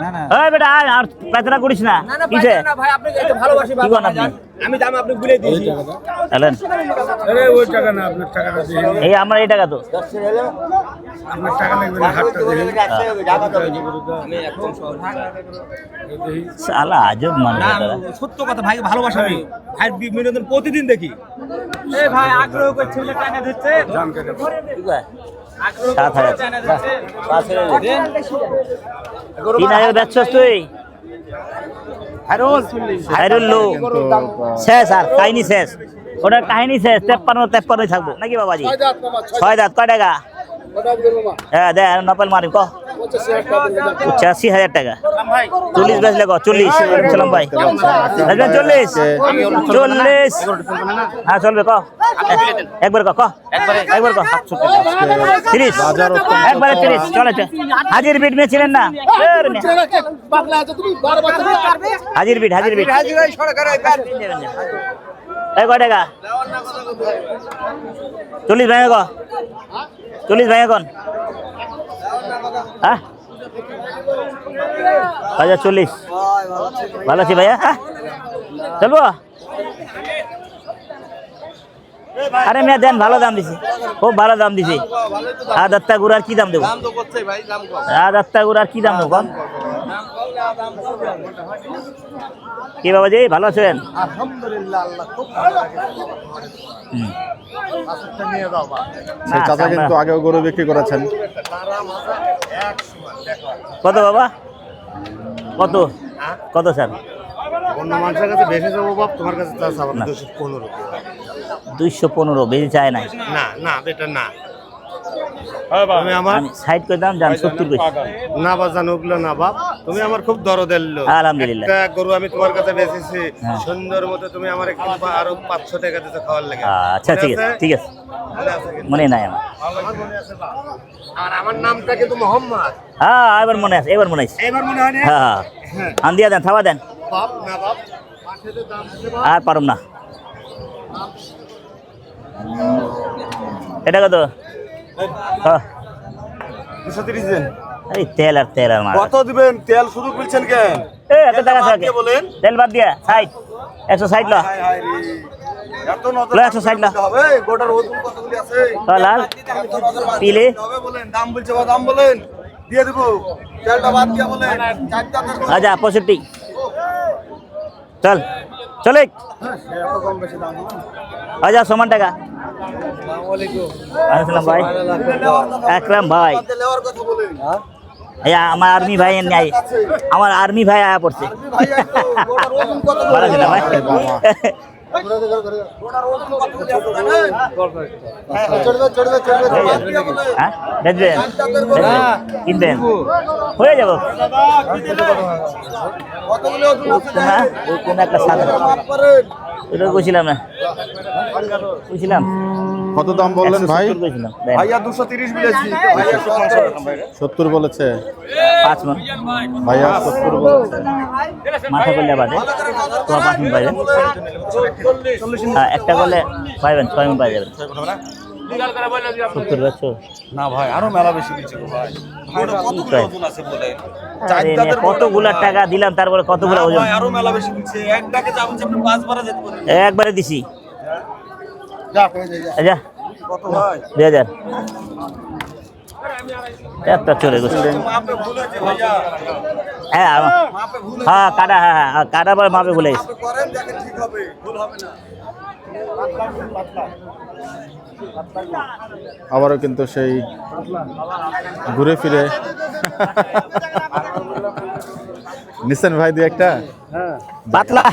না না এই বেটা আর পেতরা করিস না না, না, ভাই, কিসে না, ভাই, আপনি এটা ভালোবাসি কি কোন আপনি আমি দাম আপনি বলে দিয়েছি চলেন আরে ওই টাকা না আপনার টাকাটা দিয়ে এই আমার এই টাকা তো আপনার টাকা লাগবে না হাতটা দিয়ে আমি একদম সহজ শালা আজব মানুষ না তারা। সত্য কথা ভাইকে ভালোবাসি আমি ভাই বিনোদন প্রতিদিন দেখি এই ভাই আগ্রহ করছে বলে টাকা দিচ্ছে আগ্রহ 7,000 টাকা দিচ্ছে 3,000 বেচছস তুই হাইরুল লো শেষ আর কাহিনী শেষ ওটার কাহিনী শেষ 53 থাকবো নাকি বাবাজি 6 দাঁত কয় টাকা হ্যাঁ দে নপেল মারি ক 85,000 টাকা 40 বেচলে ক 40 সালাম ভাই বেচবেন 40 হ্যাঁ চলবে ক একবার ক একবার ক 30 বাজার অত্যন্ত একবারে 30 চলে হাজির বিট মে ছিলেন না হাজির বিট এই কয় টাকা 40 ভাই ক 40 ভাই এখন হ্যাঁ 40 ভালো আছি ভাইয়া হ্যাঁ চলবো আরে মেয়ে দেন ভালো দাম দিছি খুব ভালো দাম দিছি আদাত্তা গুড়ার কি দাম দেবো আদাত্তা গুড়ার কি দাম দেবো কম কি বাবাজি ভালো আছেন সেই চাচা কিন্তু আগেও গরু বিক্রি করেছেন কত বাবা কত কত স্যার অন্য মানুষের কাছে বেশি যাবো বাপ, তোমার কাছে তা চাবো 215। 215 বেশি চায় নাই। না না বেটা না, তুমি আমার আমি সাইড করে দাম জান 70 কইছি। না বাজান ওগুলো না বাপ, তুমি আমার খুব দরদের লোক। আলহামদুলিল্লাহ। একটা গরু আমি তোমার কাছে বেচেছি হ্যাঁ। সুন্দর মতো, তুমি আমার একটু আরো 500 টাকা দিতে খাওয়ার লাগে। আচ্ছা ঠিক আছে ঠিক আছে, মনে নাই আমার। আর আমার নামটা কিন্তু মোহাম্মদ। হ্যাঁ এবার মনে আছে, এবার মনে আছে। এবার মনে হয় না হ্যাঁ আন দিয়া দেন, থাবা দেন, বাপ? না বাপ, পাশে যে দাম দিতে বাপ। আর পারুম না। এটা কত? হ্যাঁ 230 দেন। এই তেল আর তেল আর মার। কত দিবেন? তেল শুধু বলছেন কেন? এত টাকা থাকে বলেন। তেল বাদ দিয়া 60 160 ল। হায় হায় রে, এত নজর 160 ল। হবে। গোটার ওজন কতগুলি আছে? লাল পিলে হবে বলেন, দাম বলছে বা দাম বলেন, দিয়ে দেবো। তেলটা বাদ দিয়া বলেন। চারটা তেল বলেন। আচ্ছা 65 চল চলে। এত কম বেশি দাম না। আচ্ছা সমান টাকা। আসসালাম ভাই, আকরাম ভাই। লেওয়ার কথা বলেন। এই আমার আর্মি ভাই নাই, আমার আর্মি ভাই আয়া পড়ছে। ভাই আইতো, গোটার ওজন কত? ভালো আছে না ভাই? গোটার ওজন কতগুলি আছে জানেন? চড়বে চড়বে চড়বে, বাদ দিয়া বলেন। হ্যাঁ বেচবেন? কিনবেন? হয়ে যাব। কতগুলি ওজন আছে না জানেন? ওই কোন একটা সাদা মাপ করেন। এটা কইছিলাম না, কইছিলাম কত দাম বললেন ভাই? 70 কইছিলাম। দেন। ভাইয়া 230 বলেছি। ভাইয়া 70 বলেছে 5 মণ ভাইয়া, 70 বলেছে। মাথা করলে বাদে তো 5 মণ পাইবেন। হ্যাঁ একটা করলে পাইবেন 6 মণ পাই যাবেন। 70 বেচছো? না ভাই, আরো মেলা বেশি দিচ্ছে গো ভাই। কতগুলো ওজন আছে বলেন? আরে নে, কতগুলা টাকা দিলাম তারপরে কতগুলা ওজন? ভাই আরো মেলা বেশি দিচ্ছে। এক ডাকে যাবেন আপনি 5 বারে যেতে পারেন। একবারে দিছি। যা কই যাই। আচ্ছা কত ভাই? 2000 একটা চলে গেছে। মাপে ভুল হয়েছে ভাইয়া। হ্যাঁ মাপে ভুল হ্যাঁ কাটা, হ্যাঁ কাটা পর মাপে ভুলে গেছে। মাপে করেন, দেখেন ঠিক হবে, ভুল হবে না। আবারও কিন্তু সেই ঘুরে ফিরে নিছেন ভাই দুই একটা। পাতলা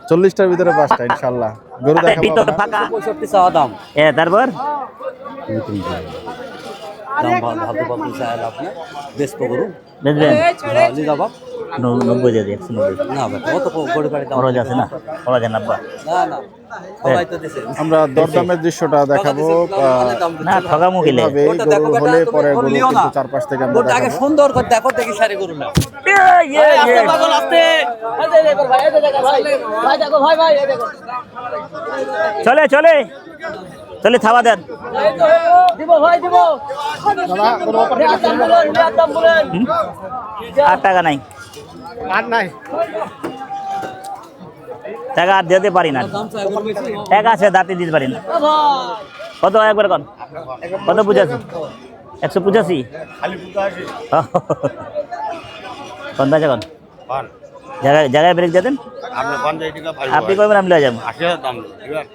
40টার ভিতরে 5টা ইনশাআল্লাহ গরু দেখাবো ভিতর আমরা। ফাঁকা। 65 চাওয়া দাম। তারপর দাম ভালো পাবেন চাইলে আপনি বেচবো গরু। বেচবেন? লি যাবা 90 দিয়ে 190। না ভাই কত গরু পাড়ি দাম খরচ আছে না, খরচ আছে না। না না সবাই তো দিছে। আমরা দরদামের দৃশ্যটা দেখাবো। না ঠগামু গেলে এইভাবে গরু হলে পরে গরু কিন্তু চারপাশ থেকে আমরা গরুটা আগে দেখাবো। সুন্দর করে দেখো দেখি সারি গরু না। চলে চলে চলে থাবা দেন। আর টাকা নাই, আর নাই। টাকা আর দিতে পারি না। টাকা আছে দাঁতে দিতে পারি না। কত একবার কন, কত 85? 185 খালি পুতা আছে। কোন দাজা কন পান। জায়গায় জায়গায় ব্রেক দিয়ে দেন। আপনি 50 টাকা ভাই। আপনি কইবেন আমি লয়ে যাবো। 80,000 দাম দিবেন।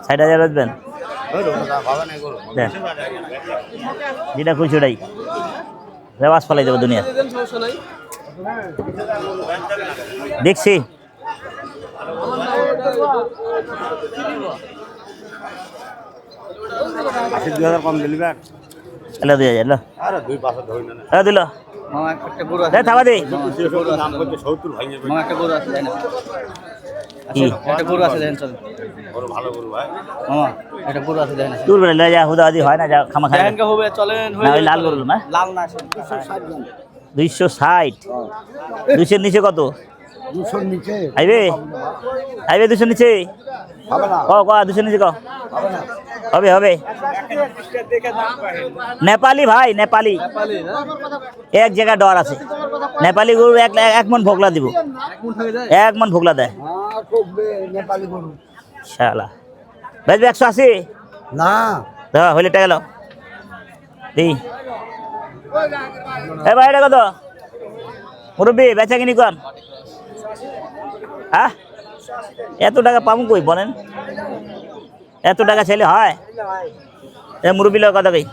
60,000 বেচবেন? ওই রোনা ভাবা নাই গরু। দেন যেটা খুশি ওটাই, রেওয়াজ ফেলাই দেবো দুনিয়া। দেখছি 80,000 কম দিবেন। এলো 2000 এলো আরে 2 পাশে ধই না। দিল। মামা একটা গরু আছে। থাবা দে। দাম করতে 70 ভাই যাবে। মামা একটা গরু আছে দেন। কি একটা গরু আছে দেন চল। বড় ভালো গরু ভাই। মামা একটা গরু আছে দেন। দূর বেলা লয়ে যা, হুদা হুদি হয় না, যা খামা খাই দেখেন কে হবে চলেন না। ওই লাল গরু না, লাল না 260। 200 নিচে কত? 200 নিচে আইবে আইবে 200 নিচে হবে না। ক 200 নিচে ক হবে হবে। নেপালি ভাই, নেপালি এক জায়গায় ডর আছে। নেপালি গরু 1 মণ ভোগলা দিব, 1 মণ ভোগলা দেয় নেপালি গরু শালা। বেচবে 180? না হইলে টাকা গেল দি। এ ভাই এটা কত মুরব্বী? বেচা কিনি কন। হ্যাঁ এত টাকা পাবো কই বলেন? এত টাকা ছেলে হয়? এ মুরব্বী লোক কথা কই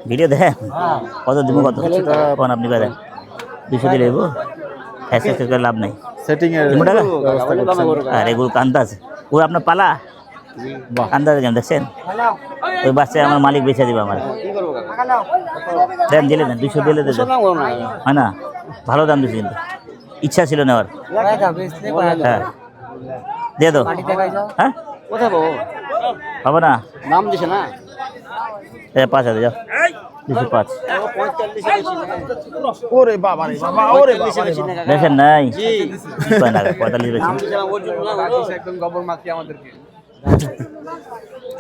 ভিডিও দেখেন কত দিব কত কোন আপনি করেন 200 দিলে দেবো এসে করে লাভ নাই সেটিং এর দিব টাকা ব্যবস্থা করছেন। আর এগুলো কান্দা আছে ও আপনার পালা বাহ। কান্দা কেন দেখছেন ওই বাচ্চা আমার মালিক বেচে দিবে আমার দেন দিলে দেন 200 দিলে দেন হয় না ভালো দাম দিচ্ছি কিন্তু ইচ্ছা ছিল নেওয়ার হ্যাঁ দিয়ে দাও হ্যাঁ কোথায় পাবো হবে না নাম দিছে না 5,000 যাও 205 ওরে বাবা রে বাবা ওরে বাবা রে বাবা। দেখেন নাই কয় না 45 বেশি একদম গোবর মাখি আমাদেরকে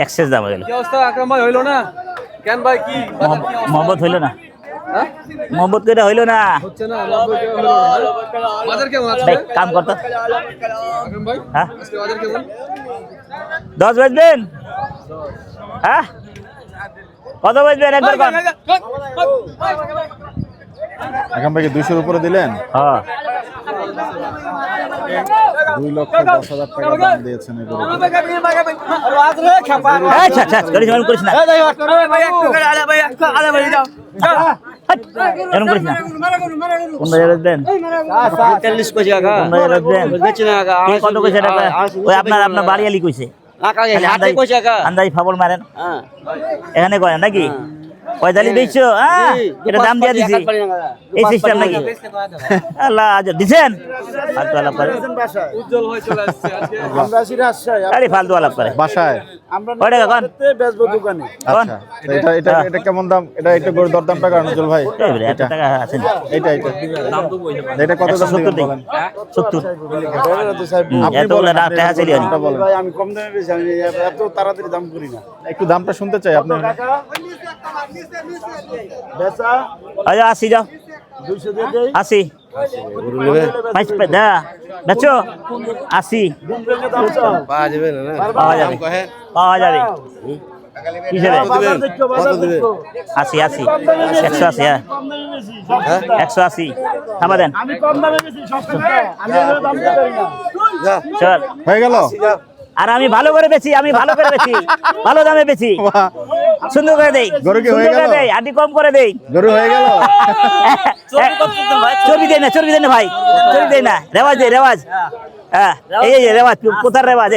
এক্সেস দাম হয়ে গেল কি অবস্থা আকরাম ভাই হইলো না কেন ভাই কি মোহাম্মদ হইল না হ্যাঁ মোহাম্মদ কেটা হইল না হচ্ছে না 90 টাকা হলো না বাজার কেমন আছে ভাই কাম করতো আকরাম ভাই হ্যাঁ আজকে বাজার কেমন 10 বেচবেন হ্যাঁ কত বেচবেন একবার কম এখন ভাই 200 উপরে দিলেন হ্যাঁ 2,10,000 টাকা দাম দিয়েছেন এই গরু। আচ্ছা আচ্ছা করিস না করিস না এরকম করিস না কোন বাজারে বেচবেন 40 কইছে কাকা কোন বাজারে বেচবেন বেচি না কাকা কে কত কইছে টাকা ওই আপনার বাড়িয়ালি কইছে কাকা হাতে কইছে কাকা আন্দাজ ফাবল মারেন হ্যাঁ এখানে করেন নাকি 45 বেচছো হ্যাঁ এটা দাম দিয়া দিছি এই সিস্টেম নাকি আল্লাহ আজ দিছেন ফালতু আলাপ করে উজ্জ্বল ভাই চলে আসছে আজকে আমরা আসি রাজশাহী আরে ফালতু আলাপ করে বাসায় আমরা কয় টাকা কোন বেচবো দোকানে আচ্ছা তো এটা কেমন দাম এটা একটু গরুর দরদাম টাকা নজরুল ভাই এই বলে এত টাকা আছে না এটা এটা কত দাম 70 দিবেন দেই বলেন 70 আপনি এত বলে বলেন না আপনি টাকা চলি দামটা বলেন ভাই আমি কম দামে বেশি আমি এত তাড়াতাড়ি দাম করি না একটু দামটা শুনতে চাই আপনি বেচা আচ্ছা 80 যাও 200 দিয়ে দেই 80 পাঁচ পে দা বেচো 80 পাওয়া যাবে না পাওয়া যাবে পাওয়া যাবে কি যাবে কত দিবে 80 180 হ্যাঁ 180 থামা দেন আমি কম দামে বেশি সব আমি এর দাম দিতে পারি না চল হয়ে গেল আর আমি ভালো করে বেচি ভালো দামে বেচি সুন্দর করে দেই গরু কি হয়ে সুন্দর করে গেল? দেই আটি কম করে দেই গরু হয়ে গেল চর্বি দেই না চর্বি দেই না রেওয়াজ দেই রেওয়াজ হ্যাঁ এই যে রেওয়াজ কোথার রেওয়াজ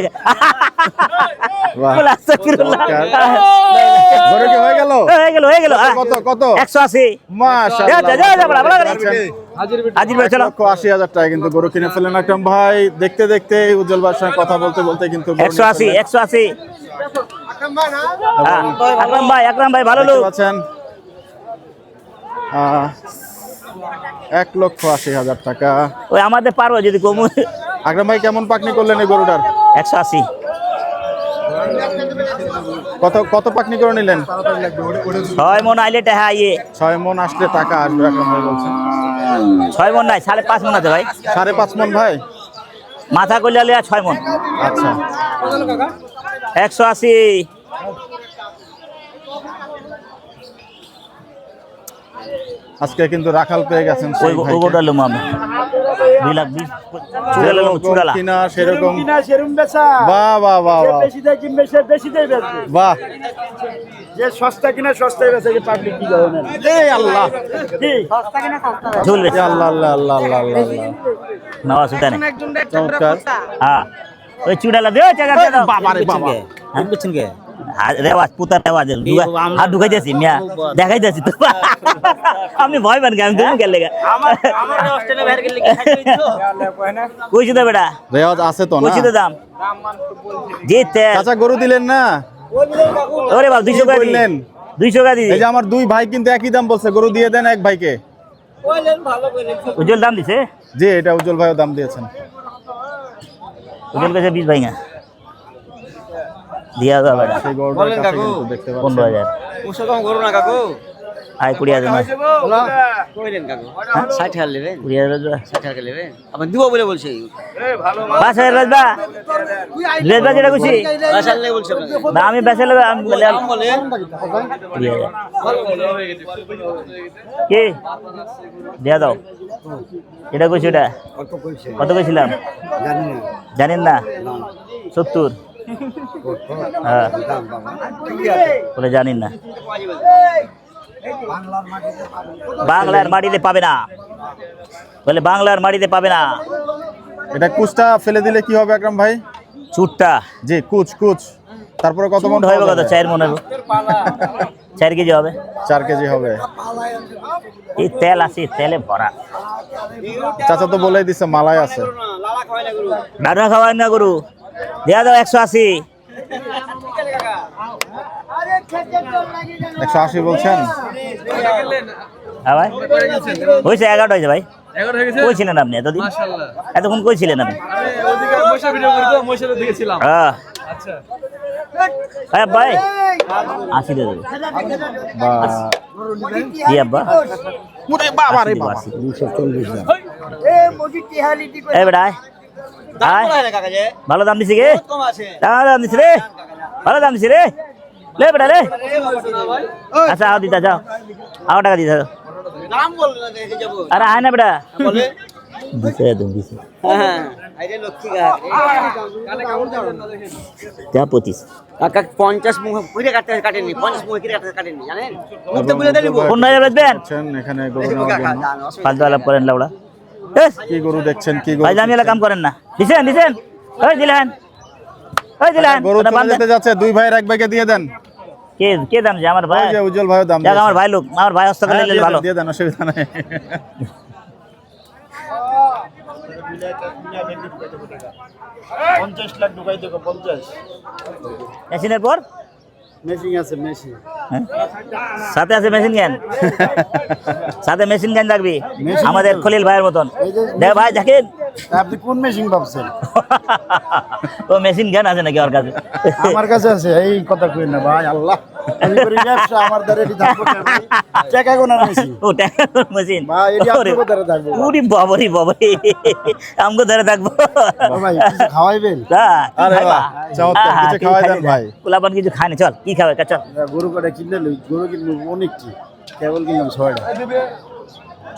বাহ। বলে আস্তাগফিরুল্লাহ। গরু কি হয়ে গেল হয়ে গেল কত কত 180 মাশাআল্লাহ যা, বড়া, হাজির ভাই চলো 1,80,000 টাকা কিন্তু গরু কিনে ফেলেন আকরাম ভাই দেখতে দেখতে উজ্জ্বল ভাইয়ের সঙ্গে কথা বলতে বলতে কিন্তু গরু নিয়ে 180 হ্যাঁ, আকরাম ভাই ভালো দেখতে লোক পাচ্ছেন 1,80,000 টাকা ওই আমাদের পারবো যদি কমু আকরাম ভাই কেমন পাকনি করলেন এই গরুটার 180 কত কত পাকনি করে নিলেন 6 মন আইলে টাকা ইয়ে 6 মন আসলে টাকা আসবে আকরাম ভাই বলছেন 6 মন নাই 5.5 মন আছে ভাই 5.5 মন ভাই মাথা করলে 6 মন আচ্ছা 180 আজকে কিন্তু রাখাল পেয়ে গেছেন ওই সেই ভাইকে। ওটা লুম আমি 2,20,000 চুড়ালা লুম চুড়ালা কিনা সেরকম কিনা সেরম বেচা বাহ বাহ বাহ বাহ বেশি দেয় কিনবে সে বেশি দেয় বেচবে বাহ যে সস্তা কিনা সস্তায় বেচে কি পাবলিক কি করে না এই আল্লাহ কি ঝুলবে এই আল্লাহ আল্লাহ আল্লাহ আল্লাহ আল্লাহ নাও সুদানে চমৎকার হ্যাঁ ওই চুড়ালা দেও টাকা দে দাও বাবা রে বাবা বুঝছেন কে রেওয়াজ পুতার রেওয়াজ হাত ঢুকাইতেছি মিয়া দেখাইতেছি তো আমি ভয় পান আমি তুমি গেলে কইছি তো বেটা রেওয়াজ আছে তো না কইছি তো দাম জিতে চাচা গরু দিলেন না ওরে বাবা 200 টাকা বললেন 200 টাকা দিদি এই যে আমার দুই ভাই কিন্তু একই দাম বলছে গরু দিয়ে দেন এক ভাইকে উজ্জ্বল দাম দিছে জি এটা উজ্জ্বল ভাইও দাম দিয়েছেন উজ্জ্বল কাছে 20 ভাই না দিয়া দাও বেটা সেই গরুটার কাছে কিন্তু দেখতে পাচ্ছেন 15,000 ওসব কম করো না কাকু আয় 20,000 না কইলেন কাকু 60 টাকা নেবেন 20,000 60 টাকা নেবেন আপনি দিব বলে বলছি 5,000 রাজবা রেজবা যেটা কইছি বাসাল নেই বলছি আপনাকে না আমি বেচে লগে আমি বলে দাম বলেন 20,000 কি দিয়া দাও এটা কইছি এটা কত কইছিলাম জানেন না 70 হ্যাঁ বলে জানি না, বাংলার মাটিতে পাবে না বলে, বাংলার মাটিতে পাবে না। এটা কুচটা ফেলে দিলে কি হবে আকরাম ভাই? চুটটা জি কুচ কুচ। তারপরে কত মন হবে? কত 4 মন হবে, 4 কেজি হবে। 4 কেজি হবে। এই তেল আছে, তেলে ভরা। চাচা তো বলেই দিছে মালাই আছে। ডাটা খাওয়াই না গরু, দেয়া দাও 180। 180 বলছেন? হ্যাঁ ভাই হয়েছে, 11টা হয়েছে ভাই। কই ছিলেন আপনি এতদিন? এতক্ষণ কই ছিলেন আপনি? হ্যাঁ হ্যাঁ ভাই 80 দিয়ে দেবো। জি আব্বা, এই বেটা আয়, ভালো দাম দিছি গে, দাম দিছি রে, ভালো দাম দিছি রে, লে বেটা রে। আচ্ছা আও দিতা যাও, আও টাকা দিতা যাও। আরে আয় না বেটা, দিছে তুমি দিছে। যা 25 কাকা 50 মুখ পুরো কাটেনি, 50 মুখ কাটেনি জানেন? কোন ভাই বেচবেন? এখানে গরু নেওয়ার জন্য ফালতু আলাপ করেন লাউড়া। কি গরু দেখছেন? কি গরু? ভাই জামিলা কাম করেন না। দিছেন দিছেন, ওই দিলেন, ওই দিলেন। গরু চলে যেতে যাচ্ছে, দুই ভাইয়ের এক ভাইকে দিয়ে দেন। কে কে দাম যে? আমার ভাই। ওই যে উজ্জ্বল ভাইও দাম যাক দিয়েছে। আমার ভাই লোক, আমার ভাই হস্ত করে নিলে ভালো। দিয়ে দেন, অসুবিধা নাই। মেশিনের পর মেশিন আছে, মেশিন হ্যাঁ? সাথে আছে মেশিন গান, সাথে মেশিন গান থাকবি আমাদের খলিল ভাইয়ের মতন। দেখ ভাই দেখেন, আপনি কোন মেশিন ভাবছেন? ও মেশিন গান আছে নাকি ওর কাছে? আমার কাছে আছে, এই কথা কই না ভাই। আল্লাহ, আমি করি ব্যবসা, আমার দ্বারা এটি থাকবো না ভাই। টাকা গোনার মেশিন ও টাকা মেশিন ভাই, এটি আপনার দ্বারা থাকবো। উরি বাবারি বাবারি, আমগো ধরে থাকবো ভাই, কিছু খাওয়াইবেন? আরে বাহ, চমৎকার, কিছু খাওয়াই দেন ভাই। পোলাপান কিছু খায় না, চল কি খাবে চল। গরু কটা কিনলে লই, গরু কিনবো অনেক কি, কেবল কিনলাম 6টা।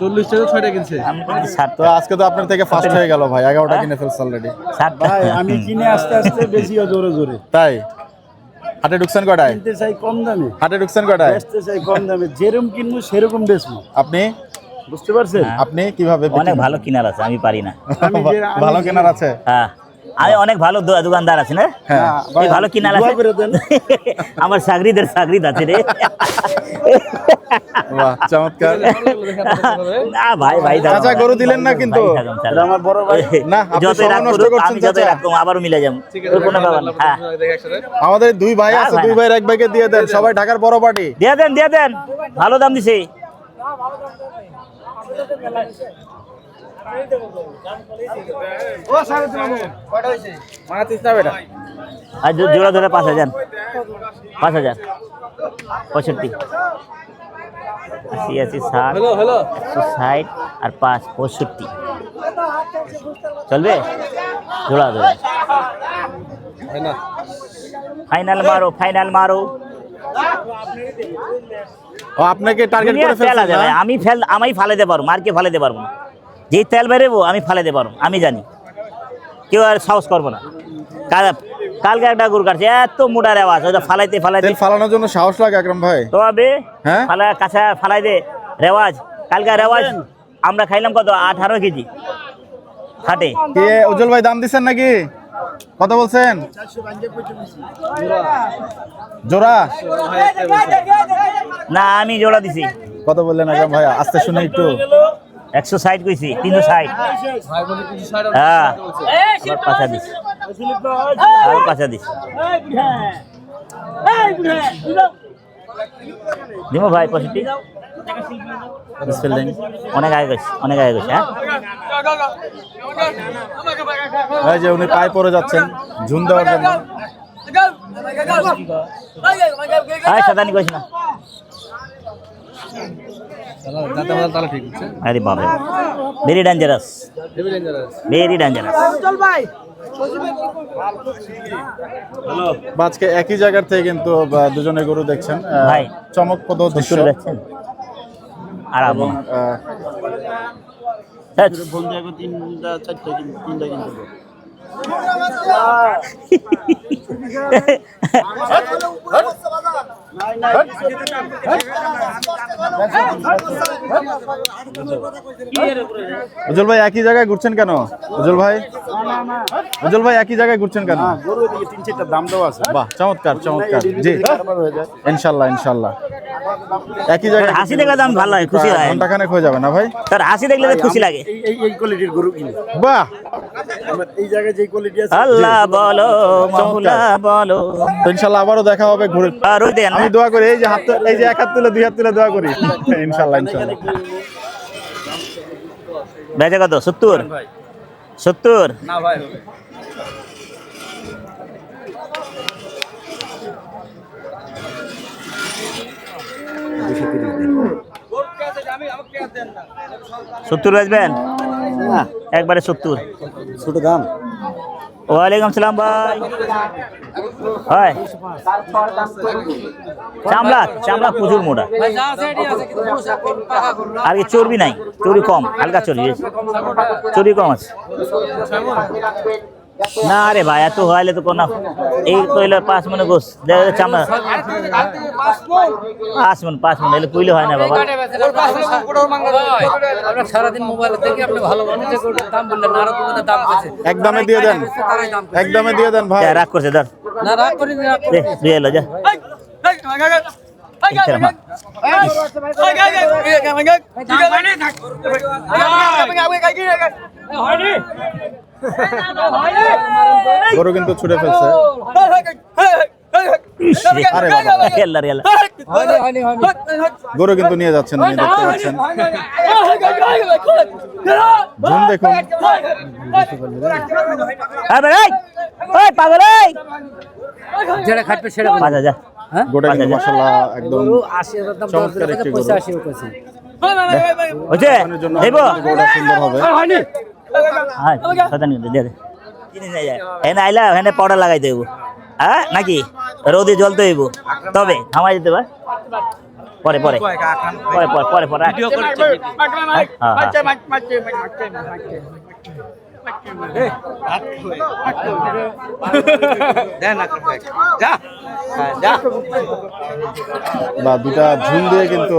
40 টাকা 6টা কিনছে। আমি কিন্তু 60 তো আজকে তো আপনার থেকে ফার্স্ট হয়ে গেল ভাই, 11টা কিনে ফেলছে অলরেডি। 60 ভাই আমি কিনে আস্তে আস্তে বেশিও জোরে জোরে তাই হাটে ঢুকছেন কটায়? কিনতে চাই কম দামে, হাটে ঢুকছেন কটায়? বেচতে চাই কম দামে। যেরকম কিনবো সেরকম বেচবো, আপনি বুঝতে পারছেন? আপনি কিভাবে বিক্রি অনেক করেন? ভালো কিনার আছে, আমি পারি না। ভালো কেনার আছে? হ্যাঁ আমি অনেক ভালো দোকানদার আছে না, হ্যাঁ এই ভালো কিনার আছে। আমার চাকরিদের চাকরিদ আছে রে। বাহ, চমৎকার। না ভাই ভাই থাকুন, চাচা, গরু দিলেন না কিন্তু? ভাই থাকুন, চাচা। আমার বড় ভাই। না, আপনি যতই সময় রাগ নষ্ট করুক, করছেন আমি যতই চাচা। রাগ করুক, আবারও মিলে যাবো, ওর কোনো ব্যাপার না। হ্যাঁ আমাদের দুই ভাই না, আছে, ভাই দুই না। ভাইয়ের এক ভাইকে দিয়ে দেন, সবাই ঢাকার বড় পার্টি। দিয়ে দেন, ভালো দাম দিছে। আর জোড়া ধরে 5000, 5000, 65, 80, 60, 160 আর 5, 65 চলবে জোড়া ধরে। ফাইনাল মারো, ফাইনাল মারো। ও আপনাকে টার্গেট দুনিয়ার করে তেল ফেলছেন আছে ভাই, না? আমি ফালাইতে পারবো, মারকে ফালাইতে পারবো না। যেই তেল বেরোবো আমি ফালাইতে পারবো, আমি জানি। কেউ আর সাহস করবো না। কালকে একটা গরু কাটছে, এত মোটার আওয়াজ, ওইটা ফালাইতে তেল ফালানোর জন্য সাহস লাগে আকরাম ভাই। তবে হ্যাঁ? কাঁচা ফালাই দে রেওয়াজ। কালকে রেওয়াজ আমরা খাইলাম কত, 18 কেজি খাটে। কে উজ্জ্বল ভাই দাম দিচ্ছেন নাকি? কত বলছেন জোড়া? না আমি জোড়া দিছি। কত বললেন আকরাম ভাই? আস্তে শুনে একটু। 160 কইছি, 360। হ্যাঁ আবার পাঁচা দিছি, আর পাঁচা দিছি। দিমো ভাই 65। অনেক আগে গেছে, অনেক আগে গেছে। হ্যাঁ এই যে উনি পায়ে পড়ে যাচ্ছেন ঝুন দেওয়ার জন্য। সাদানি কইস না। আরে বাবা, ভেরি ডেঞ্জারাস, ভেরি ডেঞ্জারাস। আজকে একই জায়গার থেকে কিন্তু দুজনে গরু দেখছেন ভাই চমকপ্রদ দৃশ্য দেখছেন। আর এবং উজ্জ্বল ভাই একই জায়গায় ঘুরছেন কেন? উজ্জ্বল ভাই একই জায়গায় ঘুরছেন কেন? গরু এদিকে 3-4টা দাম দেওয়া আছে। বাহ, চমৎকার চমৎকার। জি, ইনশাল্লাহ ইনশাল্লাহ। একই জায়গায় হাসি দেখলে দাম ভালো হয়, খুশি হয়। ঘন্টাখানেক হয়ে যাবে না ভাই? তার হাসি দেখলে তো খুশি লাগে। এই কোয়ালিটির গরু কিনে বাহ, আমার এই জায়গায় যে কোয়ালিটি আছে। আল্লাহ বলো, মাওলা বলো। তো ইনশাল্লাহ আবারও দেখা হবে ঘুরে। আর ওই দেন আমি দোয়া করি, এই যে হাত, এই যে এক হাত তুলে 2 হাত তুলে দোয়া করি ইনশাল্লাহ ইনশাল্লাহ। বেচা কত? 70 70 না ভাই বেচবেন? একবারে 70। ছোট দাম। ওয়ালাইকুম সালাম ভাই। হয় চামড়া প্রচুর মোটা, আর কি চর্বি নাই, চর্বি কম, হালকা চর্বি, চর্বি কম আছে। না রে ভাই, এত হইলে তো কোনো, এই তো হইলে 5 মনে গোস চামড়া, 5 মন এলে কইলে হয় না বাবা। সারাদিন মোবাইল থেকে আপনি ভালো মানুষের দাম বললেন, আরো তোমাদের দাম আছে, একদমে দিয়ে দেন, একদমে দিয়ে দেন ভাই। রাগ করছে ধর, না রাগ করি না, দিয়ে এলো যা। গরু কিন্তু ছুটে ফেলছে। আরে বাবা, গরু কিন্তু নিয়ে যাচ্ছেন, উনি দেখতে পাচ্ছেন। ঝুম দেখুন, পাগল যেটা খাটবে সেটা যা। গোটা কিন্তু মাশাআল্লাহ একদম 80,000 দাম, চমৎকার একটি গরু। 85 কইছে। হচ্ছে আপনার জন্য গরুটা সুন্দর হবে। আইলা এখানে পাউডার লাগাই দেব, হ্যাঁ নাকি রোদে জল তো হইব, তবে থামাই দিতে পার পরে পরে পরে পরে পরে পরে বা দুটা ঝুম দিয়ে কিন্তু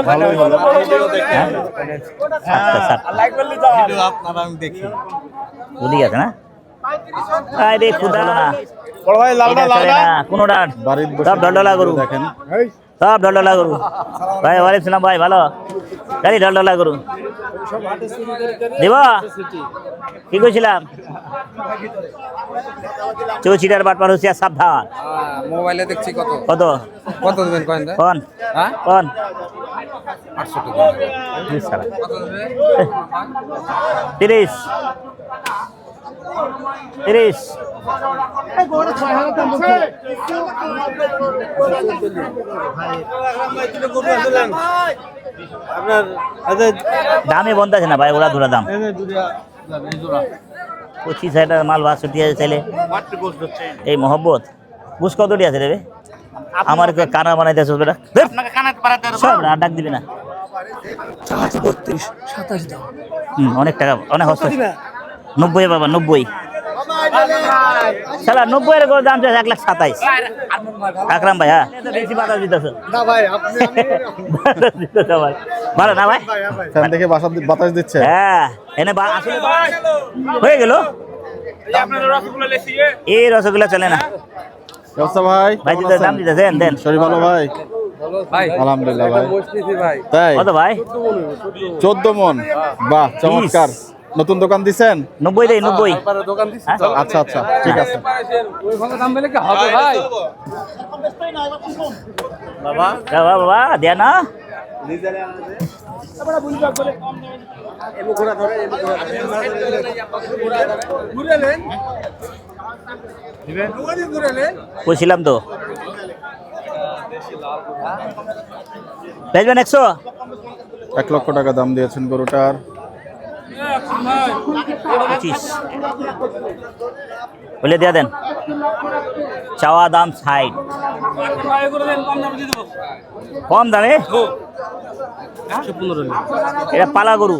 ভালোই হলো। ওদিকে আছে না? আরে খুদা না, বড় ভাই লালদা কোনোটা বাড়ির সব ঢলঢলা গরু, দেখেন, সব ঢলঢলা গরু ভাই। ওয়ালাইকুম সালাম ভাই, ভালো গাড়ি ঢলঢলা গরু দিব। কি কইছিলাম? চৌচিটার বাটপার হচ্ছে, সাবধান। মোবাইলে দেখছি কত কত কত দিবেন কয়েন দা? কোন হ্যাঁ কোন 800 টাকা 30 30 দামে বন্ধ আছে না ভাই, ওরা ধরা দাম 25,000 মাল 62 আছে চাইলে। এই মহব্বত বুঝ কতটি আছে রে? আমার কানা বানাইতে আসবে না, সব ডাক দিবি না। 32 27 দাম। অনেক টাকা, অনেক হস্ত। 90 বাবা, 90 শালা 90 এর দাম চাই 1,27,000। আকরাম ভাই, হ্যাঁ বেশি বাতাস দিতেছ না ভাই, আপনি ভালো না ভাই? ফ্যান দেখে বাতাস দিচ্ছে। হ্যাঁ এনে আসলে হয়ে গেল। এই রসগোল্লা চলে না ব্যবস্থা ভাই, ভাই, দিতে দাম দিতেছেন দেন। শরীর ভালো ভাই? ভাই আলহামদুলিল্লাহ ভাই। ভাই তাই কত ভাই? 14 মন। বাহ, চমৎকার। নতুন দোকান দিছেন? 90 দেই, 90। দোকান দিছি আচ্ছা আচ্ছা, ঠিক আছে। ওই ভালো দাম বলে কি হবে ভাই? বাবা বাবা দেয়া না। বলছিলাম তো বেচবেন 100। 1 লক্ষ টাকা দাম দিয়েছেন গরুটার। 25 বলে দিয়া দেন। চাওয়া দাম 60, কম দামে। এটা পালা গরু,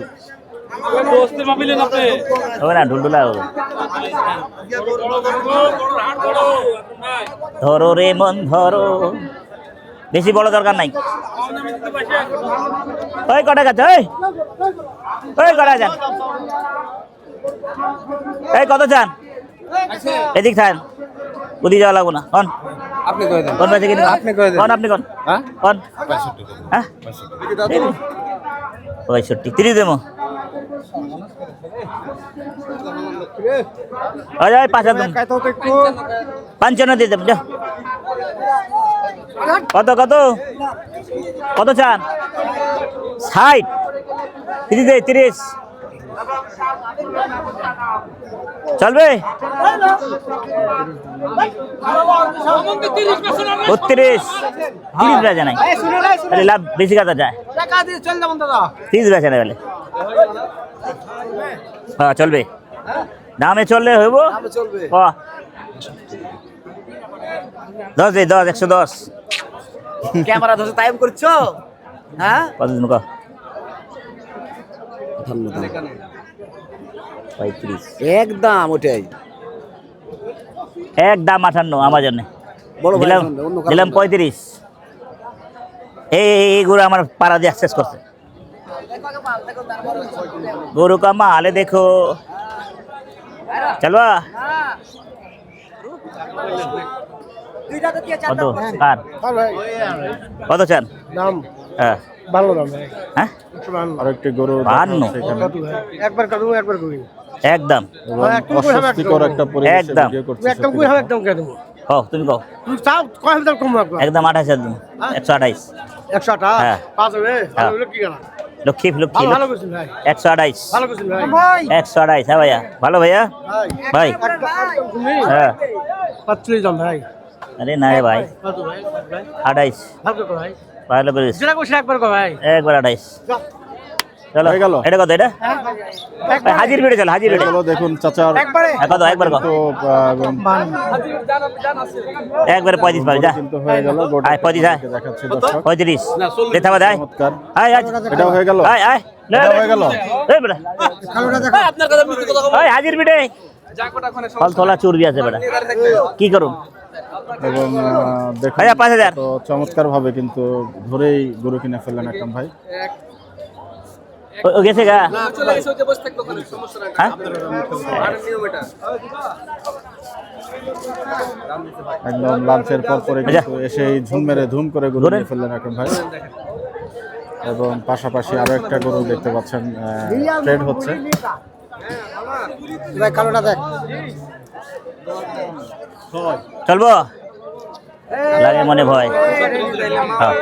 হবে না ঢুলঢুলা হবে। ধরো রে মন ধরো, বেশি বড় দরকার নাই। ওই কটা গেছে, ওই কটা যান, এই কত চান? এদিক থাকেন, ওদিকে যাওয়া লাগবো না। কন আপনি কয়ে দেন। কোন বেঁচে কিনে আপনি কয়ে দেন। কন, আপনি কন কন। হ্যাঁ 65 30 দেবো। আয় 5 দেবো, 55 দিয়ে দেবো। কত কত কত চান? 60 30 দে, 30 চলবে? 32 30 বেচা নাই, তাহলে লাভ বেশি কথা যায়। 30 বেচা নাই বলে, হ্যাঁ চলবে, দামে চললে হইব। 10 দে, 10 110। ক্যামেরা ধরে টাইম করছো? হ্যাঁ কতদিন কো? 35 একদম ওটাই একদম 58 আমার জন্য বড় ভাই দিলাম, অন্য কারো দিলাম না। 35। এই গরু আমার পাড়া দিয়ে অ্যাক্সেস করছে। গরু কা মাল দেখো, চলবা কত কার কত চান? দাম হ্যাঁ ভালো দাম ভাই। হ্যাঁ আরেকটি গরু 52 সেখানে একবার কাটবো একবার করি। একদম এবং অস্বস্তিকর একটা পরিবেশে একদম। ভিডিও করছে একদম সত্যি কই হবে কথা। একদম কে দেবো। হও তুমি কও। তুমি চাও কয় হাজার কম রাখবা। একদম 28 দেবো, 128। 100 টাকা হ্যাঁ। পাঁচ হবে হ্যাঁ। ভালো হলো কি গেল। লক্ষ্মী লক্ষ্মী ভালো ভালো করছেন ভাই 128 ভালো করছেন ভাই 128। হ্যাঁ ভাইয়া, ভালো ভাইয়া ভাই। হ্যাঁ 45 দাম ভাই। আরে না রে ভাই, কত ভাই 28 ভালো করো ভাই ভালো করিস, যেটা কইছ একবার কো ভাই। একবার 28। চলো হয়ে গেল? এটা কত? এটা ভাই, হাজির ভিড়ে চলো, হাজির ভিড়ে। এগুলো দেখুন চাচার একবারে কত? একবার কত? তো এবং একবারে 35 পাবে, যা কিন্তু হয়ে গেল গোটা আয় 35 আয়, দেখাচ্ছি দর্শক 35 দে থাবা দেয়। চমৎকার আয় আয় এটাও হয়ে গেল আয় আয় এটাও হয়ে গেল এই বেটা ওই হাজির ভিড়ে ফল তোলা চর্বি আছে বেটা, কি করুন? এবং দেখুন ভাইয়া 5000। তো চমৎকার ভাবে কিন্তু ধরেই গরু কিনে ফেললেন আকরাম ভাই। ও গেছে গা? হ্যাঁ একদম লাঞ্চের পর পরে কিন্তু এসেই ঝুম মেরে ধুম করে গরু নিয়ে ফেললেন আকরাম ভাই। এবং পাশাপাশি আরো একটা গরু দেখতে পাচ্ছেন ট্রেড হচ্ছে। ভাই কালোটা দেখ চলবো লাগে মনে ভয়। হ্যাঁ